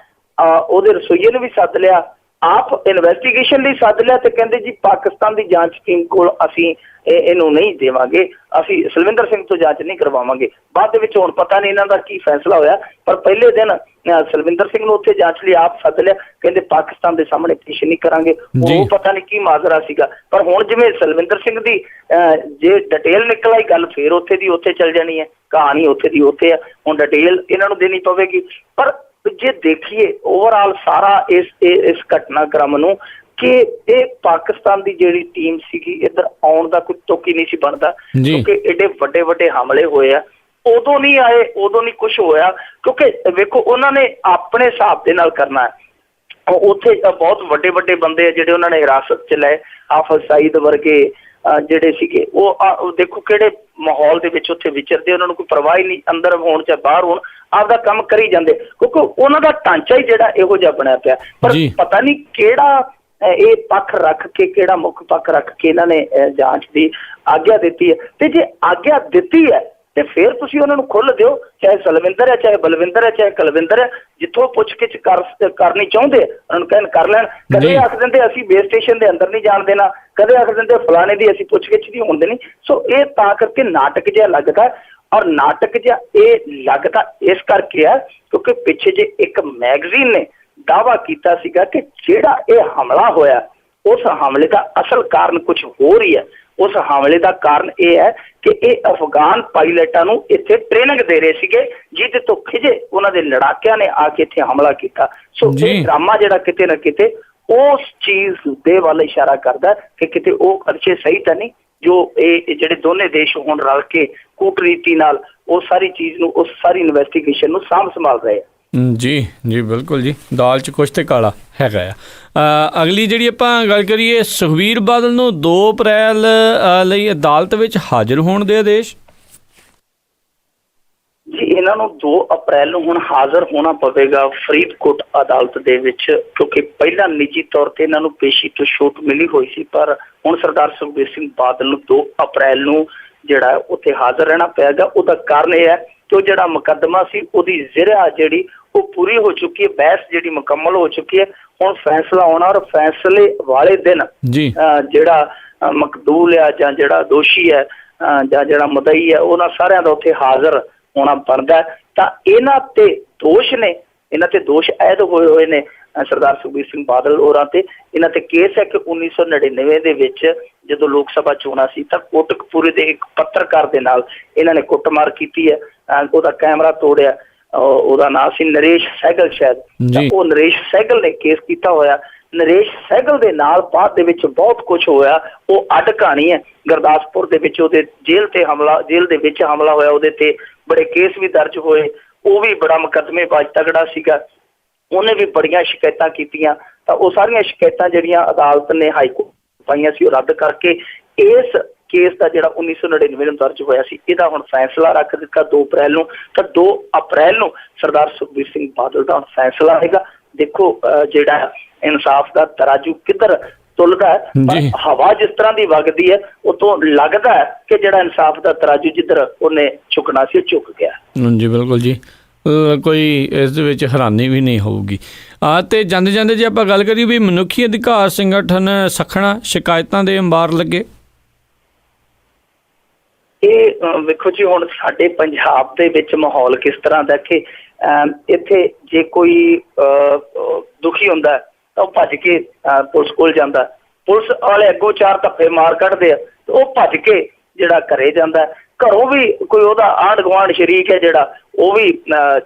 ਉਹਦੇ ਰਸੋਈਏ ਨੂੰ ਵੀ ਸੱਦ ਲਿਆ, ਆਪ ਇਨਵੈਸਟੀਗੇਸ਼ਨ ਲਈ ਸੱਦ ਲਿਆ ਤੇ ਕਹਿੰਦੇ ਜੀ ਪਾਕਿਸਤਾਨ ਦੀ ਜਾਂਚ ਟੀਮ ਕੋਲ ਅਸੀਂ ਇਹਨੂੰ ਨਹੀਂ ਦੇਵਾਂਗੇ, ਅਸੀਂ ਸਲਵਿੰਦਰ ਸਿੰਘ ਤੋਂ ਜਾਂਚ ਨਹੀਂ ਕਰਵਾਵਾਂਗੇ। ਬਾਅਦ ਦੇ ਵਿੱਚ ਹੁਣ ਪਤਾ ਨਹੀਂ ਇਹਨਾਂ ਦਾ ਕੀ ਫੈਸਲਾ ਹੋਇਆ, ਪਰ ਪਹਿਲੇ ਦਿਨ ਸਲਵਿੰਦਰ ਸਿੰਘ ਨੂੰ ਉੱਥੇ ਜਾਂਚ ਲਈ ਆਪ ਸੱਦ ਲਿਆ, ਕਹਿੰਦੇ ਪਾਕਿਸਤਾਨ ਦੇ ਸਾਹਮਣੇ ਪੇਸ਼ ਨਹੀਂ ਕਰਾਂਗੇ। ਉਹ ਪਤਾ ਨਹੀਂ ਕੀ ਮਾਜਰਾ ਸੀਗਾ, ਪਰ ਹੁਣ ਜਿਵੇਂ ਸਲਵਿੰਦਰ ਸਿੰਘ ਦੀ ਜੇ ਡਿਟੇਲ ਨਿਕਲ ਆਈ ਗੱਲ ਫੇਰ ਉੱਥੇ ਦੀ ਉੱਥੇ ਚੱਲ ਜਾਣੀ ਹੈ, ਕਹਾਣੀ ਉੱਥੇ ਦੀ ਉੱਥੇ ਹੈ। ਹੁਣ ਡਿਟੇਲ ਇਹਨਾਂ ਨੂੰ ਦੇਣੀ ਪਵੇਗੀ। ਪਰ ਜੇ ਦੇਖੀਏ ਓਵਰਆਲ ਸਾਰਾ ਇਸ ਘਟਨਾਕ੍ਰਮ ਨੂੰ ਕਿ ਇਹ ਪਾਕਿਸਤਾਨ ਦੀ ਜਿਹੜੀ ਟੀਮ ਸੀਗੀ ਇੱਧਰ ਆਉਣ ਦਾ ਕੋਈ ਤੁਕ ਹੀ ਨਹੀਂ ਸੀ ਬਣਦਾ, ਕਿਉਂਕਿ ਏਡੇ ਵੱਡੇ ਵੱਡੇ ਹਮਲੇ ਹੋਏ ਆ, ਉਦੋਂ ਨਹੀਂ ਆਏ, ਉਦੋਂ ਨਹੀਂ ਕੁਛ ਹੋਇਆ। ਕਿਉਂਕਿ ਵੇਖੋ ਉਹਨਾਂ ਨੇ ਆਪਣੇ ਹਿਸਾਬ ਦੇ ਨਾਲ ਕਰਨਾ ਹੈ। ਉੱਥੇ ਬਹੁਤ ਵੱਡੇ ਵੱਡੇ ਬੰਦੇ ਆ ਜਿਹੜੇ ਉਹਨਾਂ ਨੇ ਹਿਰਾਸਤ 'ਚ ਲਏ, ਹਾਫਿਜ਼ ਸਈਦ ਵਰਗੇ ਜਿਹੜੇ ਸੀਗੇ ਉਹ ਦੇਖੋ ਕਿਹੜੇ ਮਾਹੌਲ ਦੇ ਵਿੱਚ ਉੱਥੇ ਵਿਚਰਦੇ, ਉਹਨਾਂ ਨੂੰ ਕੋਈ ਪਰਵਾਹ ਹੀ ਨਹੀਂ, ਅੰਦਰ ਹੋਣ ਚਾਹੇ ਬਾਹਰ ਹੋਣ ਆਪਦਾ ਕੰਮ ਕਰੀ ਜਾਂਦੇ, ਕਿਉਂਕਿ ਉਹਨਾਂ ਦਾ ਢਾਂਚਾ ਹੀ ਜਿਹੜਾ ਇਹੋ ਜਿਹਾ ਬਣਿਆ ਪਿਆ। ਪਰ ਪਤਾ ਨਹੀਂ ਕਿਹੜਾ ਇਹ ਪੱਖ ਰੱਖ ਕੇ, ਕਿਹੜਾ ਮੁੱਖ ਪੱਖ ਰੱਖ ਕੇ ਇਹਨਾਂ ਨੇ ਜਾਂਚ ਦੀ ਆਗਿਆ ਦਿੱਤੀ ਹੈ। ਤੇ ਜੇ ਆਗਿਆ ਦਿੱਤੀ ਹੈ ਤੇ ਫਿਰ ਤੁਸੀਂ ਉਹਨਾਂ ਨੂੰ ਖੁੱਲ੍ਹ ਦਿਓ, ਚਾਹੇ ਸਲਵਿੰਦਰ ਹੈ, ਚਾਹੇ ਬਲਵਿੰਦਰ ਹੈ, ਚਾਹੇ ਕੁਲਵਿੰਦਰ ਹੈ, ਜਿੱਥੋਂ ਪੁੱਛ-ਗਿੱਛ ਕਰਨੀ ਚਾਹੁੰਦੇ ਉਹਨਾਂ ਨੂੰ ਕਹਿਣ ਕਰ ਲੈਣ। ਕਦੇ ਆਖ ਦਿੰਦੇ ਅਸੀਂ ਬੇਸ ਸਟੇਸ਼ਨ ਦੇ ਅੰਦਰ ਨਹੀਂ ਜਾਣ ਦੇਣਾ, ਕਦੇ ਆਖ ਦਿੰਦੇ ਫਲਾਣੇ ਦੀ ਅਸੀਂ ਪੁੱਛ-ਗਿੱਛ ਨਹੀਂ ਹੋਣ ਦੇਣੀ। ਸੋ ਇਹ ਤਾਂ ਕਰਕੇ ਨਾਟਕ ਜਿਹਾ ਲੱਗਦਾ, ਔਰ ਨਾਟਕ ਜਿਹਾ ਇਹ ਲੱਗਦਾ ਇਸ ਕਰਕੇ ਹੈ ਕਿਉਂਕਿ ਪਿੱਛੇ ਜੇ ਇੱਕ ਮੈਗਜ਼ੀਨ ਨੇ ਦਾਅਵਾ ਕੀਤਾ ਸੀਗਾ ਕਿ ਜਿਹੜਾ ਇਹ ਹਮਲਾ ਹੋਇਆ ਉਸ ਹਮਲੇ ਦਾ ਅਸਲ ਕਾਰਨ ਕੁਝ ਹੋਰ ਹੀ ਹੈ। ਉਸ ਹਮਲੇ ਦਾ ਕਾਰਨ ਇਹ ਹੈ ਕਿ ਇਹ ਅਫਗਾਨ ਪਾਇਲਟਾਂ ਨੂੰ ਇੱਥੇ ਟ੍ਰੇਨਿੰਗ ਦੇ ਰਹੇ ਸੀਗੇ, ਜਿਹਦੇ ਤੋਂ ਖਿਜੇ ਉਹਨਾਂ ਦੇ ਲੜਾਕਿਆਂ ਨੇ ਆ ਕੇ ਇੱਥੇ ਹਮਲਾ ਕੀਤਾ। ਸੋ ਇਹ ਡਰਾਮਾ ਜਿਹੜਾ ਕਿਤੇ ਨਾ ਕਿਤੇ ਉਸ ਚੀਜ਼ ਦੇ ਵੱਲ ਇਸ਼ਾਰਾ ਕਰਦਾ ਕਿ ਕਿਤੇ ਉਹ ਖਰਚੇ ਸਹੀ ਤਾਂ ਨਹੀਂ ਜੋ ਇਹ ਜਿਹੜੇ ਦੋਨੇ ਦੇਸ਼ ਹੁਣ ਰਲ ਕੇ ਕੂਟਨੀਤੀ ਨਾਲ ਉਹ ਸਾਰੀ ਚੀਜ਼ ਨੂੰ, ਉਸ ਸਾਰੀ ਇਨਵੈਸਟੀਗੇਸ਼ਨ ਨੂੰ ਸੰਭਾਲ ਰਹੇ ਆ। ਜੀ ਜੀ ਬਿਲਕੁਲ ਜੀ, ਦਾਲ 'ਚ ਕੁਛ ਤੇ ਕਾਲਾ ਹੈਗਾ ਆ। ਅਗਲੀ ਜਿਹੜੀ ਆਪਾਂ ਗੱਲ ਕਰੀਏ, ਸੁਖਬੀਰ ਬਾਦਲ ਨੂੰ 2 ਅਪ੍ਰੈਲ ਲਈ ਅਦਾਲਤ ਵਿੱਚ ਹਾਜ਼ਰ ਹੋਣ ਦੇ ਆਦੇਸ਼। ਜੀ ਇਹਨਾਂ ਨੂੰ 2 ਅਪ੍ਰੈਲ ਨੂੰ ਹੁਣ ਹਾਜ਼ਰ ਹੋਣਾ ਪਵੇਗਾ ਫਰੀਦਕੋਟ ਅਦਾਲਤ ਦੇ ਵਿੱਚ, ਕਿਉਂਕਿ ਪਹਿਲਾਂ ਨਿੱਜੀ ਤੌਰ ਤੇ ਇਹਨਾਂ ਨੂੰ ਪੇਸ਼ੀ ਤੋਂ ਛੂਟ ਮਿਲੀ ਹੋਈ ਸੀ, ਪਰ ਹੁਣ ਸਰਦਾਰ ਸੁਖਬੀਰ ਸਿੰਘ ਬਾਦਲ ਨੂੰ 2 ਅਪ੍ਰੈਲ ਨੂੰ ਜਿਹੜਾ ਉੱਥੇ ਹਾਜ਼ਰ ਰਹਿਣਾ ਪਏਗਾ। ਉਹਦਾ ਕਾਰਨ ਇਹ ਹੈ ਕਿ ਉਹ ਜਿਹੜਾ ਮੁਕੱਦਮਾ ਸੀ ਉਹਦੀ ਜ਼ਿਰਾ ਜਿਹੜੀ ਉਹ ਪੂਰੀ ਹੋ ਚੁੱਕੀ ਹੈ, ਬਹਿਸ ਜਿਹੜੀ ਮੁਕੰਮਲ ਹੋ ਚੁੱਕੀ ਹੈ। ਹੁਣ ਫੈਸਲਾ ਆਉਣਾ, ਔਰ ਫੈਸਲੇ ਵਾਲੇ ਦਿਨ ਜਿਹੜਾ ਮਕਦੂਲ ਆ ਜਾਂ ਜਿਹੜਾ ਦੋਸ਼ੀ ਹੈ ਜਾਂ ਜਿਹੜਾ ਮੁਦਈ ਹੈ ਉਹਨਾਂ ਸਾਰਿਆਂ ਦਾ ਉੱਥੇ ਹਾਜ਼ਰ ਹੋਣਾ ਬਣਦਾ। ਤਾਂ ਇਹਨਾਂ ਤੇ ਦੋਸ਼ ਨੇ, ਇਹਨਾਂ ਤੇ ਦੋਸ਼ ਆਇਦ ਹੋਏ ਨੇ ਸਰਦਾਰ ਸੁਖਬੀਰ ਸਿੰਘ ਬਾਦਲ ਹੋਰਾਂ ਤੇ। ਇਹਨਾਂ ਤੇ ਕੇਸ ਹੈ ਕਿ 1999 ਦੇ ਵਿੱਚ ਜਦੋਂ ਲੋਕ ਸਭਾ ਚੋਣਾਂ ਸੀ ਤਾਂ ਕੋਟਕਪੂਰੇ ਦੇ ਇੱਕ ਪੱਤਰਕਾਰ ਦੇ ਨਾਲ ਇਹਨਾਂ ਨੇ ਕੁੱਟਮਾਰ ਕੀਤੀ ਹੈ, ਉਹਦਾ ਕੈਮਰਾ ਤੋੜਿਆ। ਉਹਦਾ ਨਾਂ ਸੀ ਨਰੇਸ਼ ਸਹਿਗਲ ਸ਼ਾਇਦ, ਤਾਂ ਉਹ ਨਰੇਸ਼ ਸਹਿਗਲ ਨੇ ਕੇਸ ਕੀਤਾ ਹੋਇਆ। ਨਰੇਸ਼ ਸਹਿਗਲ ਦੇ ਨਾਲ ਬਾਅਦ ਦੇ ਵਿੱਚ ਬਹੁਤ ਕੁਝ ਹੋਇਆ, ਉਹ ਅੱਡ ਕਹਾਣੀ ਹੈ। ਗੁਰਦਾਸਪੁਰ ਦੇ ਵਿੱਚ ਉਹਦੇ ਜੇਲ੍ਹ ਦੇ ਵਿੱਚ ਹਮਲਾ ਹੋਇਆ, ਉਹਦੇ ਤੇ ਬੜੇ ਕੇਸ ਵੀ ਦਰਜ ਹੋਏ, ਉਹ ਵੀ ਬੜਾ ਮੁਕੱਦਮੇਬਾਜ਼ ਤਗੜਾ ਸੀਗਾ, ਉਹਨੇ ਵੀ ਬੜੀਆਂ ਸ਼ਿਕਾਇਤਾਂ ਕੀਤੀਆਂ। ਤਾਂ ਉਹ ਸਾਰੀਆਂ ਸ਼ਿਕਾਇਤਾਂ ਜਿਹੜੀਆਂ ਅਦਾਲਤ ਨੇ ਹਾਈਕੋਰਟ ਪਾਈਆਂ ਸੀ ਉਹ ਰੱਦ ਕਰਕੇ ਇਸ ਕੇਸ ਦਾ ਜਿਹੜਾ 1999 ਨੂੰ ਦਰਜ ਹੋਇਆ ਸੀ ਇਹਦਾ ਹੁਣ ਫੈਸਲਾ ਰੱਖ ਦਿੱਤਾ 2 ਅਪ੍ਰੈਲ ਨੂੰ। ਤਾਂ 2 ਅਪ੍ਰੈਲ ਨੂੰ ਸਰਦਾਰ ਸੁਖਬੀਰ ਸਿੰਘ ਬਾਦਲ ਦਾ ਫੈਸਲਾ ਆਏਗਾ। ਦੇਖੋ ਜਿਹੜਾ ਇਨਸਾਫ ਦਾ ਤਰਾਜੂ ਕਿੱਧਰ ਤੁਲਦਾ ਹੈ, ਪਰ ਹਵਾ ਜਿਸ ਤਰ੍ਹਾਂ ਦੀ ਵਗਦੀ ਹੈ ਉਹ ਤੋਂ ਲੱਗਦਾ ਹੈ ਕਿ ਜਿਹੜਾ ਇਨਸਾਫ ਦਾ ਤਰਾਜੂ ਜਿੱਧਰ ਉਹਨੇ ਝੁਕਣਾ ਸੀ ਉਹ ਝੁਕ ਗਿਆ। ਜੀ ਬਿਲਕੁਲ ਜੀ, ਕੋਈ ਇਸ ਦੇ ਵਿੱਚ ਹੈਰਾਨੀ ਵੀ ਨਹੀਂ ਹੋਊਗੀ। ਅਤੇ ਜਾਂਦੇ ਜਾਂਦੇ ਜੇ ਆਪਾਂ ਗੱਲ ਕਰੀਏ ਵੀ ਮਨੁੱਖੀ ਅਧਿਕਾਰ ਸੰਗਠਨ ਸਖਣਾ ਸ਼ਿਕਾਇਤਾਂ ਦੇ ਅੰਬਾਰ ਲੱਗੇ। ਇਹ ਵੇਖੋ ਜੀ ਹੁਣ ਸਾਡੇ ਪੰਜਾਬ ਦੇ ਵਿੱਚ ਮਾਹੌਲ ਕਿਸ ਤਰ੍ਹਾਂ ਦਾ ਕਿ ਇੱਥੇ ਜੇ ਕੋਈ ਦੁਖੀ ਹੁੰਦਾ ਤਾਂ ਉਹ ਭੱਜ ਕੇ ਪੁਲਿਸ ਕੋਲ ਜਾਂਦਾ, ਪੁਲਿਸ ਵਾਲੇ ਅੱਗੋਂ 4 ਧੱਫੇ ਮਾਰ ਕੱਢਦੇ ਆ ਤੇ ਉਹ ਭੱਜ ਕੇ ਜਿਹੜਾ ਘਰੇ ਜਾਂਦਾ। ਘਰੋਂ ਵੀ ਕੋਈ ਉਹਦਾ ਆਂਢ ਗੁਆਂਢ ਸ਼ਰੀਕ ਹੈ ਜਿਹੜਾ ਉਹ ਵੀ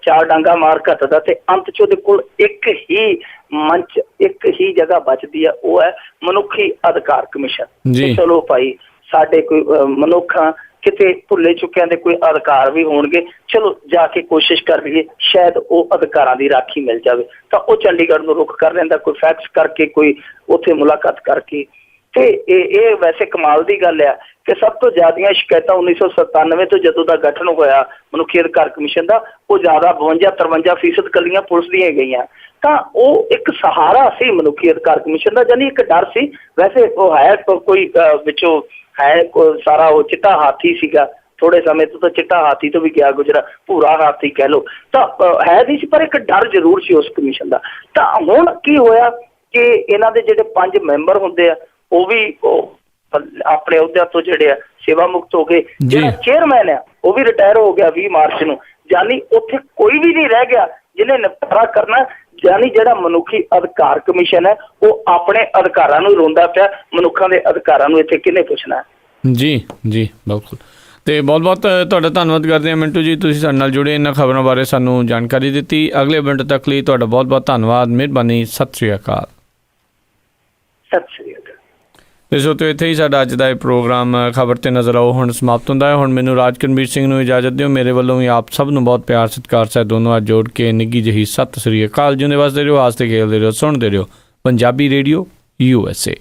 4 ਡਾਂਗਾ ਮਾਰ ਘੱਟਦਾ ਤੇ ਅੰਤ 'ਚ ਉਹਦੇ ਕੋਲ ਇੱਕ ਹੀ ਮੰਚ, ਇੱਕ ਹੀ ਜਗ੍ਹਾ ਬਚਦੀ ਹੈ, ਉਹ ਹੈ ਮਨੁੱਖੀ ਅਧਿਕਾਰ ਕਮਿਸ਼ਨ। ਚਲੋ ਭਾਈ ਸਾਡੇ ਕੋਈ ਮਨੁੱਖਾਂ ਕਿਤੇ ਭੁੱਲੇ ਚੁੱਕਿਆਂ ਦੇ ਕੋਈ ਅਧਿਕਾਰ ਵੀ ਹੋਣਗੇ, ਚਲੋ ਜਾ ਕੇ ਕੋਸ਼ਿਸ਼ ਕਰ ਲਈਏ ਸ਼ਾਇਦ ਉਹ ਅਧਿਕਾਰਾਂ ਦੀ ਰਾਖੀ ਮਿਲ ਜਾਵੇ। ਤਾਂ ਉਹ ਚੰਡੀਗੜ੍ਹ ਨੂੰ ਰੁੱਖ ਕਰ ਲੈਂਦਾ, ਕੋਈ ਫੈਕਸ ਕਰਕੇ, ਕੋਈ ਉੱਥੇ ਮੁਲਾਕਾਤ ਕਰਕੇ। ਤੇ ਇਹ ਵੈਸੇ ਕਮਾਲ ਦੀ ਗੱਲ ਆ ਕਿ ਸਭ ਤੋਂ ਜ਼ਿਆਦੀਆਂ ਸ਼ਿਕਾਇਤਾਂ 1997 ਤੋਂ ਜਦੋਂ ਦਾ ਗਠਨ ਹੋਇਆ ਮਨੁੱਖੀ ਅਧਿਕਾਰ ਕਮਿਸ਼ਨ ਦਾ, ਉਹ ਜ਼ਿਆਦਾ 52-53% ਕੱਲੀਆਂ ਪੁਲਿਸ ਦੀਆਂ ਗਈਆਂ। ਤਾਂ ਉਹ ਇੱਕ ਸਹਾਰਾ ਸੀ ਮਨੁੱਖੀ ਅਧਿਕਾਰ ਕਮਿਸ਼ਨ ਦਾ, ਜਾਨੀ ਇੱਕ ਡਰ ਸੀ। ਵੈਸੇ ਉਹ ਹੈ ਕੋਈ ਵਿੱਚੋਂ ਹੈ ਸਾਰਾ ਉਹ ਚਿੱਟਾ ਹਾਥੀ ਸੀਗਾ, ਥੋੜੇ ਸਮੇਂ ਤੋਂ ਤਾਂ ਚਿੱਟਾ ਹਾਥੀ ਤੋਂ ਵੀ ਗਿਆ ਗੁਜਰਾ, ਭੂਰਾ ਹਾਥੀ ਕਹਿ ਲਓ, ਤਾਂ ਹੈ ਨਹੀਂ ਸੀ, ਪਰ ਇੱਕ ਡਰ ਜ਼ਰੂਰ ਸੀ ਉਸ ਕਮਿਸ਼ਨ ਦਾ। ਤਾਂ ਹੁਣ ਕੀ ਹੋਇਆ ਕਿ ਇਹਨਾਂ ਦੇ ਜਿਹੜੇ 5 ਮੈਂਬਰ ਹੁੰਦੇ ਆ ਉਹ ਵੀ ਆਪਣੇ ਅਹੁਦਿਆਂ ਤੋਂ ਜਿਹੜੇ ਆ ਸੇਵਾ ਮੁਕਤ ਹੋ ਗਏ। ਜਿਹੜਾ ਚੇਅਰਮੈਨ ਆ ਉਹ ਵੀ ਰਿਟਾਇਰ ਹੋ ਗਿਆ 20 ਮਾਰਚ ਨੂੰ, ਜਾਨੀ ਉੱਥੇ ਕੋਈ ਵੀ ਨਹੀਂ ਰਹਿ ਗਿਆ ਜਿਹਨੇ ਨਿਪਟਾਰਾ ਕਰਨਾ। ਜਾਨੀ ਜਿਹੜਾ ਮਨੁੱਖੀ ਅਧਿਕਾਰ ਕਮਿਸ਼ਨ ਹੈ ਉਹ ਆਪਣੇ ਅਧਿਕਾਰਾਂ ਨੂੰ ਰੋਂਦਾ ਪਿਆ, ਮਨੁੱਖਾਂ ਦੇ ਅਧਿਕਾਰਾਂ ਨੂੰ ਇੱਥੇ ਕਿਹਨੇ ਪੁੱਛਣਾ। ਜੀ ਬਿਲਕੁਲ। ਤੇ ਬਹੁਤ ਬਹੁਤ ਤੁਹਾਡਾ ਧੰਨਵਾਦ ਕਰਦੇ ਹਾਂ ਮਿੰਟੂ ਜੀ, ਤੁਸੀਂ ਸਾਡੇ ਨਾਲ ਜੁੜੇ, ਇਹਨਾਂ ਖਬਰਾਂ ਬਾਰੇ ਸਾਨੂੰ ਜਾਣਕਾਰੀ ਦਿੱਤੀ। ਅਗਲੇ ਮਿੰਟ ਤੱਕ ਲਈ ਤੁਹਾਡਾ ਬਹੁਤ ਬਹੁਤ ਧੰਨਵਾਦ, ਮਿਹਰਬਾਨੀ, ਸਤਿ ਸ਼੍ਰੀ ਅਕਾਲ। ਸਤਿ ਸ਼੍ਰੀ ਅਕਾਲ। ਇਸ ਉੱਤੇ ਇੱਥੇ ਹੀ ਸਾਡਾ ਅੱਜ ਦਾ ਇਹ ਪ੍ਰੋਗਰਾਮ ਖਬਰ 'ਤੇ ਨਜ਼ਰ ਆਓ ਹੁਣ ਸਮਾਪਤ ਹੁੰਦਾ ਹੈ। ਹੁਣ ਮੈਨੂੰ ਰਾਜਕਰਮਵੀਰ ਸਿੰਘ ਨੂੰ ਇਜਾਜ਼ਤ ਦਿਓ। ਮੇਰੇ ਵੱਲੋਂ ਵੀ ਆਪ ਸਭ ਨੂੰ ਬਹੁਤ ਪਿਆਰ ਸਤਿਕਾਰ ਸਹਿਤ ਦੋਨੋਂ ਹੱਥ ਜੋੜ ਕੇ ਨਿੱਘੀ ਜਿਹੀ ਸਤਿ ਸ਼੍ਰੀ ਅਕਾਲ। ਜਿਉਂਦੇ ਵਸਦੇ ਰਹੋ, ਹਾਸਦੇ ਖੇਡਦੇ ਰਹੋ, ਸੁਣਦੇ ਰਹੋ ਪੰਜਾਬੀ ਰੇਡੀਓ USA।